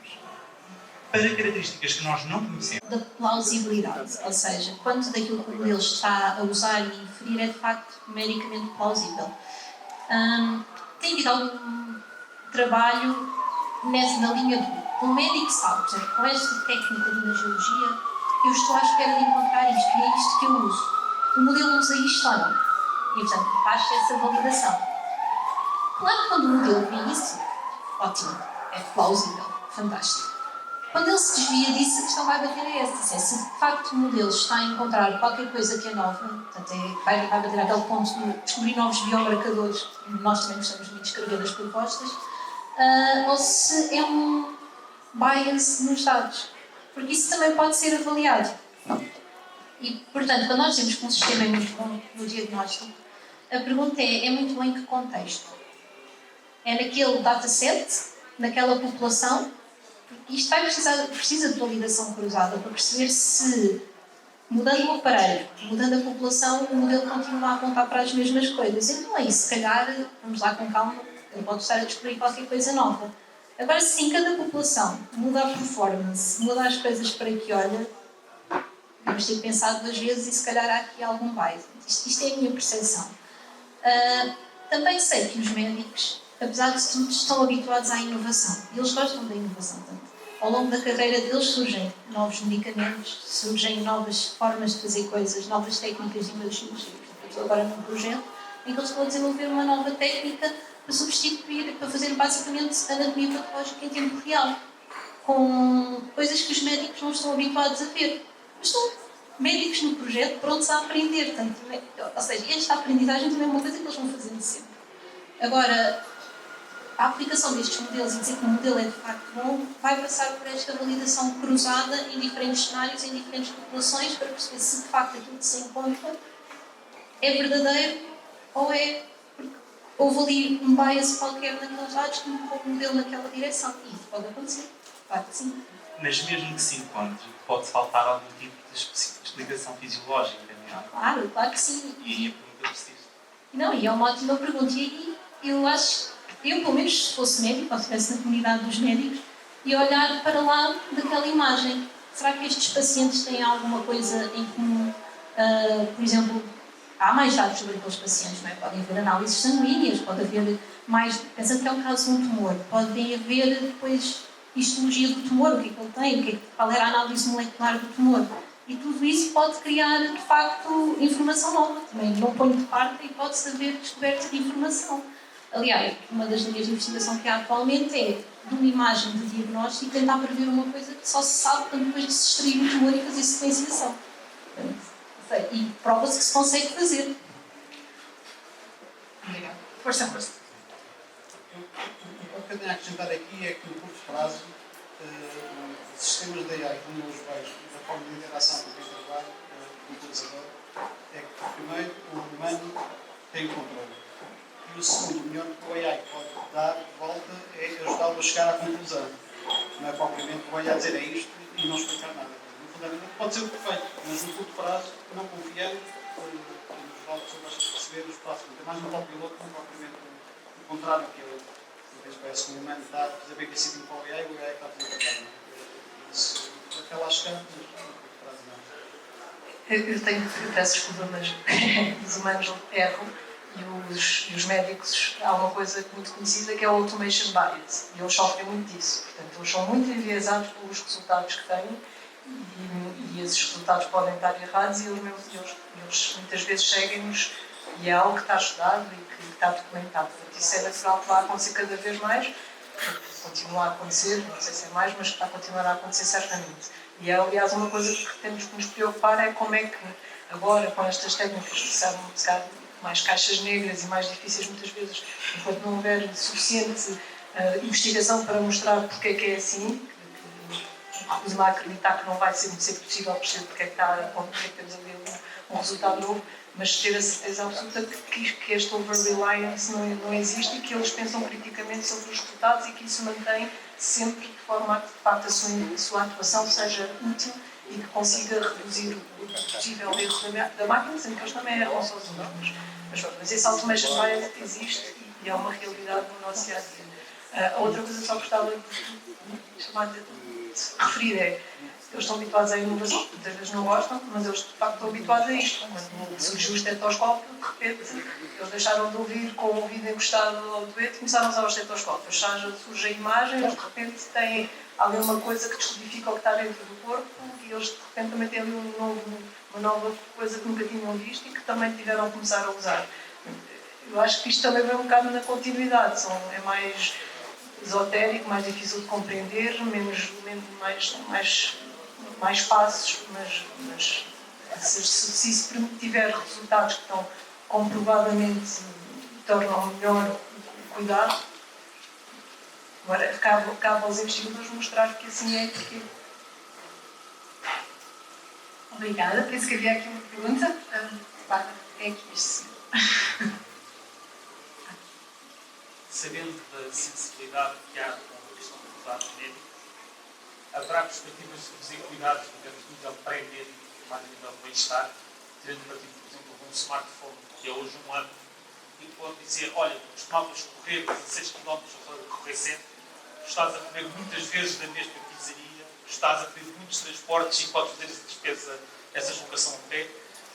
Para características que nós não conhecemos. Da plausibilidade, ou seja, quanto daquilo que o modelo está a usar e inferir é de facto medicamente plausível. Tem havido algum trabalho na linha do um médico sabe, por exemplo, com esta técnica de imagiologia, eu estou à espera de encontrar isto e é isto que eu uso. O modelo usa isto ou não? E, portanto, faz essa validação. Claro que quando o modelo vê isso, ótimo, é plausível, fantástico. Quando ele se desvia disso, a questão vai bater a essa. Se de facto o modelo está a encontrar qualquer coisa que é nova, portanto, vai bater àquele ponto de descobrir novos biomarcadores, nós também gostamos muito de escrever nas propostas, ou se é um bias nos dados. Porque isso também pode ser avaliado. E, portanto, quando nós dizemos que um sistema é muito bom no diagnóstico, a pergunta é muito bom em que contexto? É naquele dataset, naquela população? Isto precisa de validação cruzada para perceber se, mudando o aparelho, mudando a população, o modelo continua a apontar para as mesmas coisas. Então aí, se calhar, vamos lá com calma, ele pode estar a descobrir qualquer coisa nova. Agora, se em cada população muda a performance, muda as coisas para que olha, vamos ter pensado 2 vezes e se calhar há aqui algum bias. Isto é a minha percepção. Também sei que os médicos, apesar de tudo, estão habituados à inovação. E eles gostam da inovação. Portanto, ao longo da carreira deles surgem novos medicamentos, surgem novas formas de fazer coisas, novas técnicas de imagiologia. Eu estou agora num projeto em que eles estão a desenvolver uma nova técnica para substituir, para fazer basicamente anatomia patológica em tempo real, com coisas que os médicos não estão habituados a ver. Mas estão médicos no projeto prontos a aprender. Portanto, ou seja, esta aprendizagem também é uma coisa que eles vão fazendo sempre. Agora, a aplicação destes modelos e dizer que o modelo é de facto bom vai passar por esta validação cruzada em diferentes cenários, em diferentes populações, para perceber se de facto aquilo que se encontra é verdadeiro ou é porque houve ali um bias qualquer naqueles dados que empurrou o modelo naquela direção. E isso pode acontecer, claro que sim. Mas mesmo que se encontre, pode faltar algum tipo de explicação fisiológica, não é? Claro que sim. E aí a pergunta persiste. Não, e é uma ótima pergunta. E eu acho, eu pelo menos se fosse médico, ou se estivesse na comunidade dos médicos, ia olhar para lá daquela imagem. Será que estes pacientes têm alguma coisa em comum? Por exemplo, há mais dados sobre aqueles pacientes, não é? Podem haver análises sanguíneas, pode haver mais, pensando que é o caso de um tumor, podem haver depois histologia do tumor, o que é que ele tem, qual era a análise molecular do tumor. E tudo isso pode criar, de facto, informação nova. Também não ponho de parte a hipótese de haver descoberta de informação. Aliás, uma das linhas de investigação que há atualmente é, de uma imagem de diagnóstico, tentar prever uma coisa que só se sabe depois de se extrair o tumor e fazer sequenciação. E prova-se que se consegue fazer. Obrigada. Força. O que eu tenho a acrescentar aqui é que, no curto prazo, os sistemas de AI, como eu os vejo, da forma de interação com quem trabalha, com o utilizador, é que, primeiro, o humano tem o controle. E o segundo, o melhor que o AI pode dar de volta é ajudá-lo a chegar à conclusão. Não é propriamente o AI a dizer é isto e não explicar nada. No fundamento, pode ser o perfeito, mas no curto prazo, não confiando, nos vale perceber os próximos. É mais um piloto, não propriamente o contrário, que é às vezes parece que o humano está a fazer babysitting para o AI está a fazer trabalho. Isso até lá chegar, mas no curto prazo não. Eu peço desculpa, mas os humanos erram e os médicos, há uma coisa muito conhecida que é o automation bias, e eles sofrem muito disso. Portanto, eles são muito enviesados pelos resultados que têm e esses resultados podem estar errados e eles muitas vezes seguem-nos e é algo que está estudado e que está documentado. Portanto, isso é natural que vai acontecer cada vez mais, continua a acontecer, não sei se é mais, mas está a continuar a acontecer certamente. E é, aliás, uma coisa que temos que nos preocupar é como é que agora, com estas técnicas que são mais caixas negras e mais difíceis muitas vezes, enquanto não houver suficiente investigação para mostrar porque é que é assim, recuso-me a acreditar que não vai ser muito possível perceber porque é que temos ali um resultado novo, mas ter a certeza absoluta que este over-reliance não existe e que eles pensam criticamente sobre os resultados e que isso mantém sempre de forma a que, de facto, a sua atuação seja útil e que consiga reduzir o possível erro da máquina, sendo que eles também erram sozinhos. Mas esse automation bias existe e é uma realidade no nosso dia-a-dia. A outra coisa que só gostava de referir é eles estão habituados à inovação, muitas vezes não gostam, mas eles de facto estão habituados a isto. Quando surgiu o estetoscópio, de repente, eles deixaram de ouvir com o ouvido encostado ao doente e começaram a usar o estetoscópio. Surge a imagem, eles de repente têm ali uma coisa que descodifica o que está dentro do corpo e eles de repente também têm ali uma nova coisa que nunca tinham visto e que também tiveram que começar a usar. Eu acho que isto também vem um bocado na continuidade, é mais esotérico, mais difícil de compreender, mais passos, mas se isso tiver resultados que estão comprovadamente tornam melhor o cuidado, agora cabe aos investigadores mostrar que assim é porque... Obrigada. Penso que havia aqui uma pergunta. É aqui este senhor. Sabendo da sensibilidade que há com a questão dos dados médicos, haverá perspectivas de reduzir cuidados, digamos, a nível pré-médico, mais a nível de bem-estar, tendo partido, por exemplo, de um smartphone que é hoje um ano, e pode dizer, olha, costumavas correr 16 km a correr 7, estás a comer muitas vezes da mesma pizzaria, estás a pedir muitos transportes e podes fazer essa despesa, essa deslocação a pé,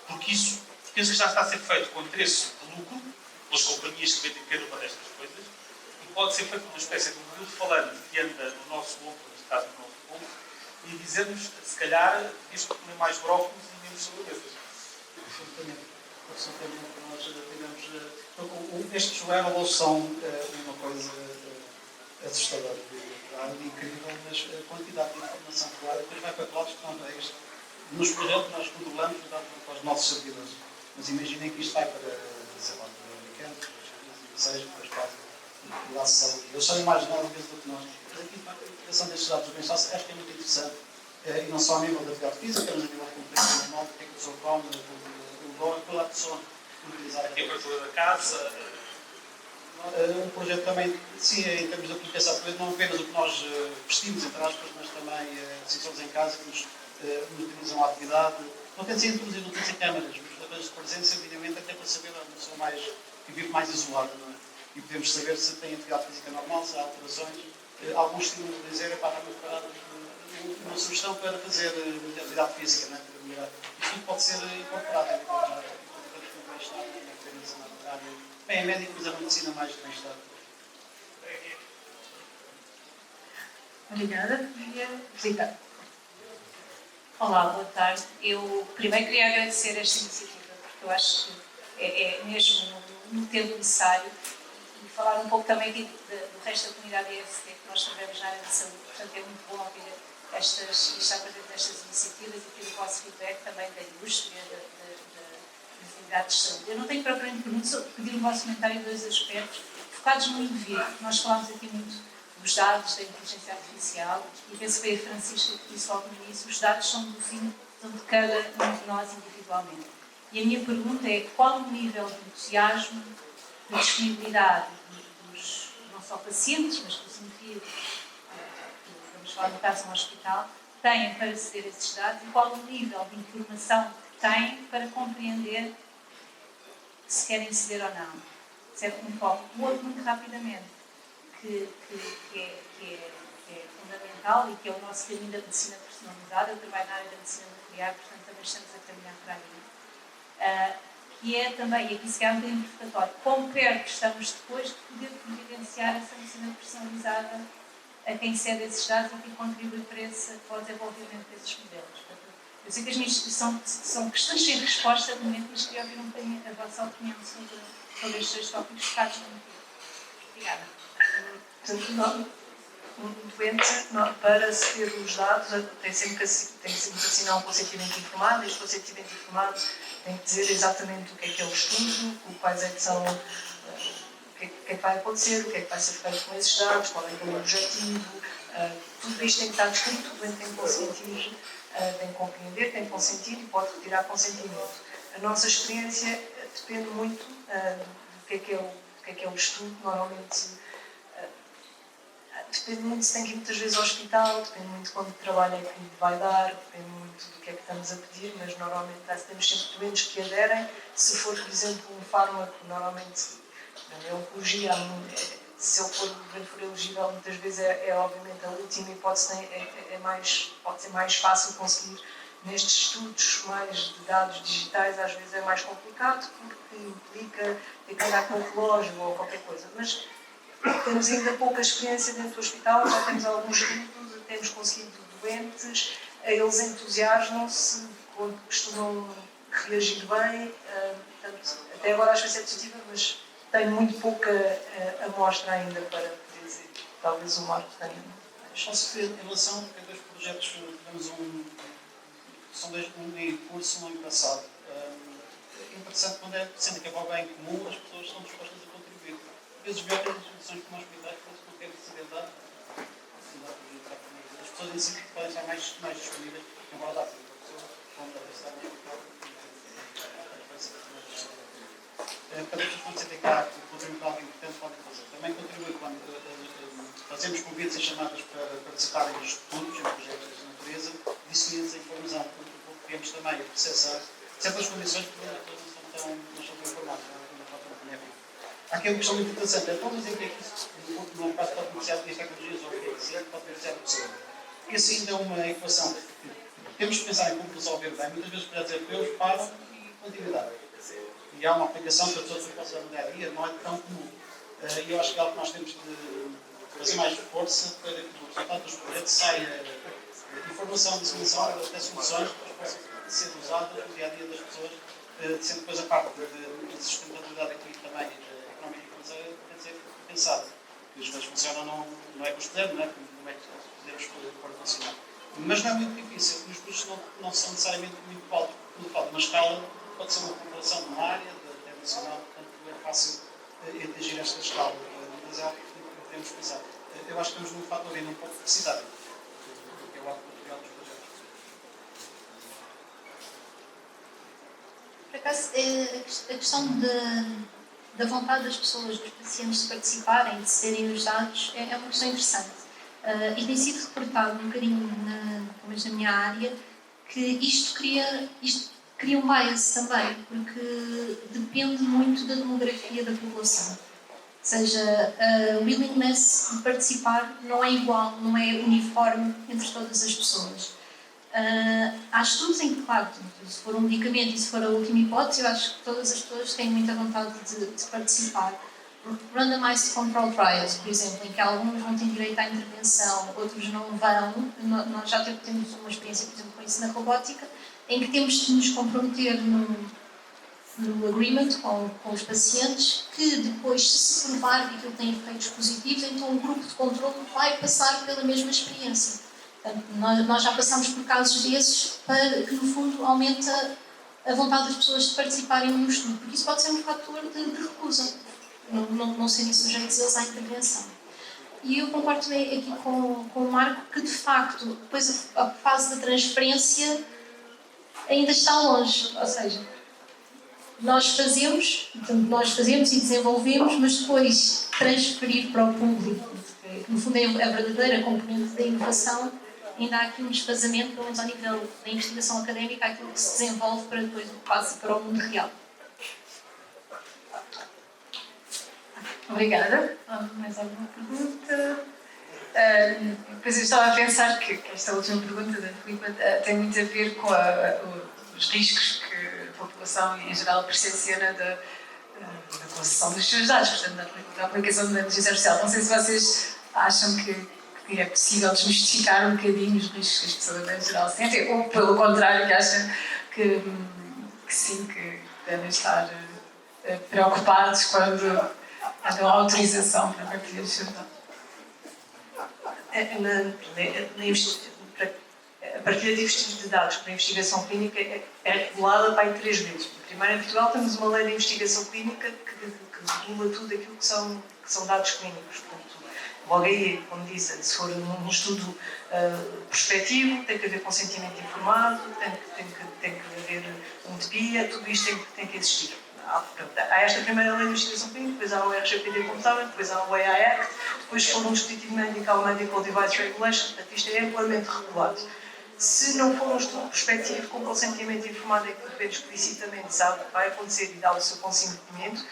porque isso, penso que já está a ser feito com interesse de lucro, pelas companhias que vendem cada uma destas coisas, e pode ser feito uma espécie de um modelo falante que anda no nosso ombro, neste caso no nosso ombro, e dizermos, se calhar, isto comer mais brócolis e menos sobremesas. Absolutamente. Nós tivemos. Estes wearables são uma coisa assustadora, incrível, mas a quantidade de informação que há, depois vai para lados que não é isto. Nos projetos nós controlamos para os nossos servidores, mas imaginem que isto vai para, sei lá, para americanos, seja para os casos de lá de saúde. Eles sabem mais nada do que nós. Mas aqui, a integração destes dados do bem-estar, acho que é muito interessante, e não só a nível da atividade física, mas a nível de compreensão normal, o que é que a pessoa come, pela pessoa utilizar A temperatura da casa. Um projeto também, sim, em termos de aplicação, não apenas o que nós vestimos, entre aspas, mas também sensores em casa que nos utilizam a atividade. Não tem de ser introduzido, não tem de ser câmaras, mas através de presença, evidentemente, até para saber a pessoa que vive mais isolada, não é? E podemos saber se tem atividade física normal, se há alterações. Alguns estímulos de dizer, para preparar uma sugestão para fazer atividade física, não é? Para melhorar. Isto tudo pode ser incorporado. Bem, é médico, mas a medicina mais de bem-estar. Obrigada. Rita. Olá, boa tarde. Eu primeiro queria agradecer esta iniciativa, porque eu acho que é mesmo no tempo necessário, e falar um pouco também aqui do resto da comunidade EFT, que nós trabalhamos na área de saúde. Portanto, é muito bom ouvir estar presente nestas iniciativas e ter o vosso feedback também da indústria, das unidades de saúde. Eu não tenho propriamente perguntas, só pedir o vosso comentário em dois aspectos, focados no indivíduo. Nós falámos aqui muito dos dados, da inteligência artificial, e penso que foi a Francisca que disse logo no início, os dados são do fim de cada um de nós individualmente. E a minha pergunta é, qual o nível de entusiasmo, de disponibilidade dos, não só pacientes, mas dos indivíduos, vamos falar no caso de um hospital, têm para aceder a esses dados, e qual o nível de informação que têm para compreender se querem ceder ou não. Certo? Um pouco. O outro, muito rapidamente, que é fundamental e que é o nosso caminho da medicina personalizada. Eu trabalho na área da medicina nuclear, portanto também estamos a caminhar para aí. Que é também, e aqui se calhar um bocadinho interpretatório, quão perto estamos depois de poder providenciar essa medicina personalizada a quem cede esses dados e quem contribui para o desenvolvimento desses modelos. Portanto, eu sei que as minhas são questões sem resposta, de momento, mas queria ouvir um bocadinho a vossa opinião sobre estes dois tópicos focados no motivo. Obrigada. Portanto, um doente, para aceder os dados, tem sempre que assinar um consentimento informado, e este consentimento informado tem que dizer exatamente o que é que é o estudo, quais é que são, o que é que vai acontecer, o que é que vai ser feito com esses dados, qual é que é o objetivo, tudo isto tem que estar descrito, o doente tem que consentir, tem que compreender, tem que consentir e pode retirar consentimento. A nossa experiência depende muito do que é o estudo. Normalmente depende muito se tem que ir muitas vezes ao hospital, depende muito de quanto trabalho é que vai dar, depende muito do que é que estamos a pedir, mas normalmente temos sempre doentes que aderem. Se for, por exemplo, um fármaco, normalmente na oncologia, se ele for elegível, muitas vezes obviamente a última hipótese, pode ser mais fácil conseguir. Nestes estudos mais de dados digitais, às vezes é mais complicado porque implica ter que andar com o relógio ou qualquer coisa. Mas temos ainda pouca experiência dentro do hospital, já temos alguns estudos, temos conseguido doentes, eles entusiasmam-se, costumam reagir bem. Portanto, até agora a experiência é positiva, mas tenho muito pouca amostra ainda para poder dizer. Talvez o Marco tenha. Posso ver em relação a dois projetos, tivemos um em curso no ano passado. É interessante quando sendo que é para o bem comum, as pessoas estão dispostas a contribuir. Às vezes vê aquelas instituições como hospitais que não querem se dar. As pessoas em si podem estar mais disponíveis, embora dá para a pessoa quando está no hospital. Cada vez que vão dizer que há contribuir com algo importante, podem fazer. Também contribui quando fazemos convites e chamadas para participarem dos estudos e projetos de natureza, disseminamos a informação, porque queremos também a processar certas condições que não são tão informadas, não faltam benéficas. Há aqui uma questão muito interessante, todos dizem que é que isso não pode beneficiar de tecnologias ou o que é que seja, pode beneficiar a pessoa. Essa ainda é uma equação que temos que pensar em como resolver bem. Muitas vezes os projetos europeus param e continuidade. E há uma aplicação que as pessoas possam no dia a dia, não é tão comum. E eu acho que é algo que nós temos de fazer mais força para que o resultado dos projetos saia informação, disseminação, até soluções que possam ser usadas no dia a dia das pessoas, sendo depois a parte de sustentabilidade aqui também económica e financeira tem de ser pensada. E as coisas funcionam não é com os poderes, não é como é que podemos pôr a funcionar. Mas não é muito difícil, os custos não são necessariamente muito altos, uma escala pode ser uma população de uma área, até nacional, portanto é fácil atingir esta escala. Mas é algo que podemos pensar. Eu acho que estamos num fator ainda um pouco deficitário, que é o alto material dos projetos. Por acaso, a questão da vontade das pessoas, dos pacientes, de participarem, de serem ajudados, é uma questão interessante. E tem sido reportado um bocadinho, pelo menos na minha área, que isto cria um bias também, porque depende muito da demografia da população. Ou seja, a willingness de participar não é igual, não é uniforme entre todas as pessoas. Há estudos em que, claro, se for um medicamento e se for a última hipótese, eu acho que todas as pessoas têm muita vontade de participar. Randomized control trials, por exemplo, em que alguns vão ter direito à intervenção, outros não vão. Nós já temos uma experiência, por exemplo, com isso na robótica, em que temos de nos comprometer no agreement com os pacientes, que depois, se provar que aquilo tem efeitos positivos, então o grupo de controle vai passar pela mesma experiência. Portanto, nós já passamos por casos desses para que, no fundo, aumenta a vontade das pessoas de participarem no estudo, porque isso pode ser um fator de recusa, não serem sujeitos eles à intervenção. E eu concordo também aqui com o Marco que, de facto, depois a fase da transferência ainda está longe, ou seja, nós fazemos e desenvolvemos, mas depois transferir para o público, que no fundo é a verdadeira componente da inovação, ainda há aqui um desfazamento, pelo menos ao nível da investigação académica, aquilo que se desenvolve para depois passe para o mundo real. Obrigada. Mais alguma pergunta? Depois eu estava a pensar que esta última pergunta da Filipa tem muito a ver com os riscos que a população em geral percepciona da concessão dos seus dados, portanto, da aplicação da inteligência artificial. Não sei se vocês acham que é possível desmistificar um bocadinho os riscos que as pessoas em geral sentem, ou pelo contrário, que acham que sim, que devem estar preocupados quando dão autorização para partilhar os seus dados. A partilha de dados para a investigação clínica é regulada para 3 vezes. Primeiro, em Portugal, temos uma lei de investigação clínica que regula tudo aquilo que são dados clínicos. Portanto, logo aí, como disse, se for um estudo prospectivo, tem que haver consentimento informado, tem que haver um DPIA, tudo isto tem que existir. Há esta primeira lei de investigação clínica, depois há o RGPD, como sabem, depois há o AI Act, depois se for um dispositivo médico, há o Medical Device Regulation, portanto isto é amplamente regulado. Se não for um estudo prospectivo com consentimento informado, é que o doente explicitamente sabe o que vai acontecer e dá o seu consentimento.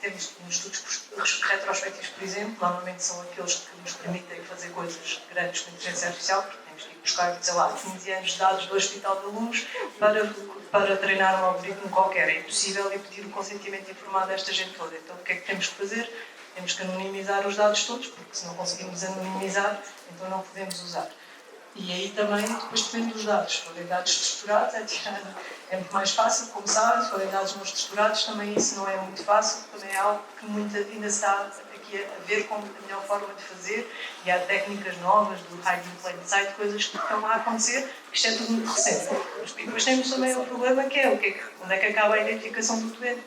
Temos estudos retrospectivos, por exemplo, normalmente são aqueles que nos permitem fazer coisas grandes com inteligência artificial, porque temos que ir buscar, sei lá, 15 anos de dados do Hospital de Luz para treinar um algoritmo qualquer. É impossível pedir o consentimento informado desta gente toda. Então, o que é que temos que fazer? Temos que anonimizar os dados todos, porque se não conseguimos anonimizar, então não podemos usar. E aí também, depois depende dos dados. Se forem dados estruturados, é muito mais fácil, como sabem. Se forem dados não estruturados, também isso não é muito fácil. Também é algo que ainda se está aqui a ver como a melhor forma de fazer. E há técnicas novas do hide in plain sight, coisas que estão a acontecer. Isto é tudo muito recente. Mas depois temos também o problema que é onde é que acaba a identificação do doente.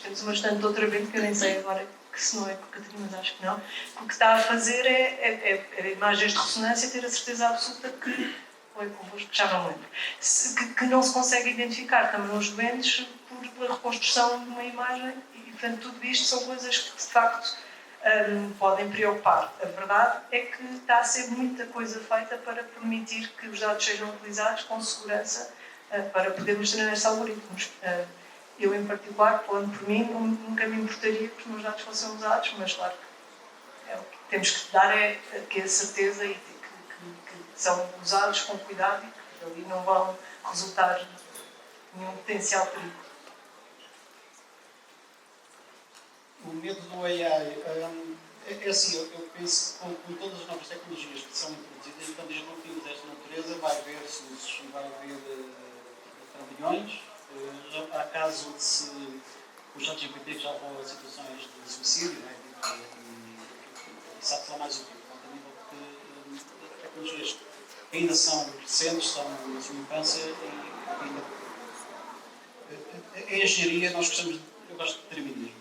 Temos uma estante de outra vez que eu nem sei agora que se não é com a Catarina, mas acho que não. O que está a fazer é imagens de ressonância ter a certeza absoluta que, ou é convosco, já não lembro, que não se consegue identificar também os doentes pela reconstrução de uma imagem e, portanto, tudo isto são coisas que, de facto, podem preocupar. A verdade é que está a ser muita coisa feita para permitir que os dados sejam utilizados com segurança para podermos treinar estes algoritmos. Eu, em particular, falando por mim, nunca me importaria que os meus dados fossem usados, mas, claro, o que temos que dar é a certeza e que são usados com cuidado e que ali não vão resultar nenhum potencial perigo. O medo do AI é assim, eu penso que com todas as novas tecnologias que são introduzidas, quando as notícias desta natureza vai haver soluços, vai haver trambolhões. Há caso de se o ChatGPT já levou a situações de suicídio, né? E sabe-se lá mais o que, a nível de tecnologias que ainda são recentes, são na sua infância e ainda. A engenharia, eu gosto de determinismo.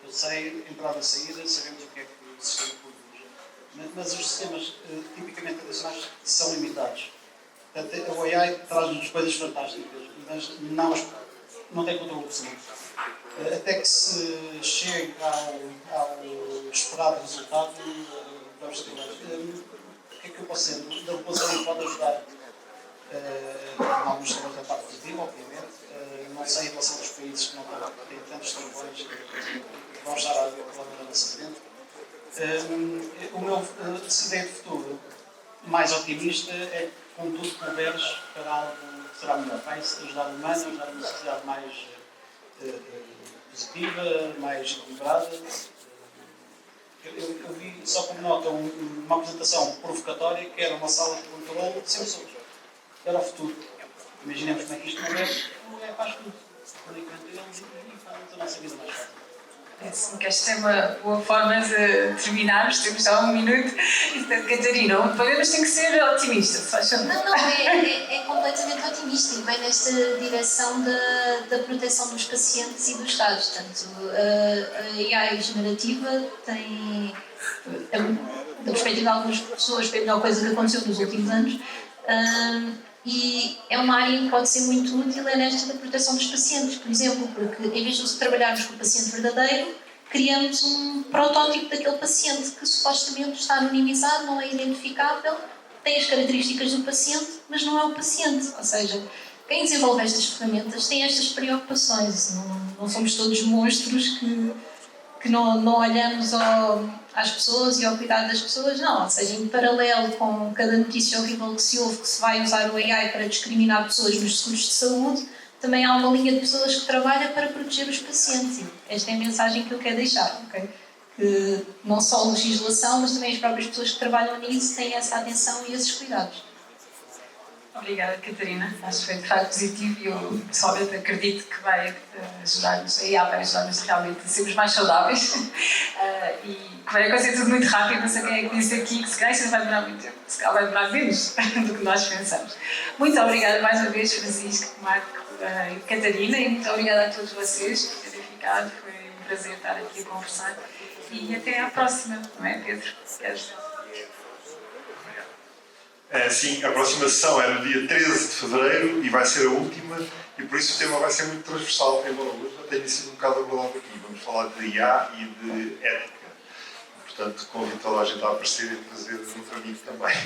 Eu sei entrada e saída, sabemos o que é que o sistema produz. Mas os sistemas tipicamente tradicionais são limitados. Portanto, o AI traz-nos coisas fantásticas, mas não tem controle absoluto. Até que se chegue ao esperado resultado, vamos ter o que é que eu posso dizer? A regulação pode ajudar em alguns temas da parte positiva, obviamente. Não sei em relação aos países que não têm tantos travões que vão estar a colaborar nessa frente. O meu ideia de futuro mais otimista é que, com tudo, converge para algo que será melhor. Vai ajudar o humano, ajudar uma sociedade mais positiva, mais equilibrada. Eu vi, só como nota, uma apresentação provocatória que era uma sala de controle sem pessoas. Era o futuro. Imaginemos como é que isto não é faz tudo. E faz a nossa vida mais fácil. Parece-me que esta é uma boa forma de terminarmos, temos só um minuto. Catarina, o programa tem que ser otimista, se faz favor. Não, é completamente otimista e vai nesta direção da proteção dos pacientes e dos dados. Portanto, a AI generativa tem, da perspectiva de algumas pessoas, foi a melhor coisa que aconteceu nos últimos anos. E é uma área que pode ser muito útil nesta da proteção dos pacientes, por exemplo, porque em vez de trabalharmos com o paciente verdadeiro, criamos um protótipo daquele paciente que supostamente está anonimizado, não é identificável, tem as características do paciente, mas não é o paciente. Ou seja, quem desenvolve estas ferramentas tem estas preocupações. Não somos todos monstros que não olhamos às pessoas e ao cuidado das pessoas, não. Ou seja, em paralelo com cada notícia horrível que se ouve, que se vai usar o AI para discriminar pessoas nos seguros de saúde, também há uma linha de pessoas que trabalha para proteger os pacientes. Esta é a mensagem que eu quero deixar, ok? Que não só a legislação, mas também as próprias pessoas que trabalham nisso têm essa atenção e esses cuidados. Obrigada, Catarina. Acho que foi de facto positivo e eu pessoalmente acredito que vai ajudar-nos, a IA vai ajudar-nos realmente a sermos mais saudáveis e que vai acontecer tudo muito rápido. Não sei quem é que disse aqui que se calhar isso não vai demorar muito tempo, se calhar vai demorar menos do que nós pensamos. Muito obrigada mais uma vez, Francisco, Marco e Catarina, e muito obrigada a todos vocês por terem ficado. Foi um prazer estar aqui a conversar e até à próxima, não é, Pedro? Queres? Sim, a próxima sessão é no dia 13 de fevereiro e vai ser a última, e por isso o tema vai ser muito transversal, embora hoje já tenha sido um bocado abordado aqui. Vamos falar de IA e de ética. Portanto, convido toda a gente a aparecer e a trazer outro amigo também.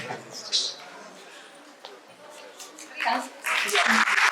Obrigada.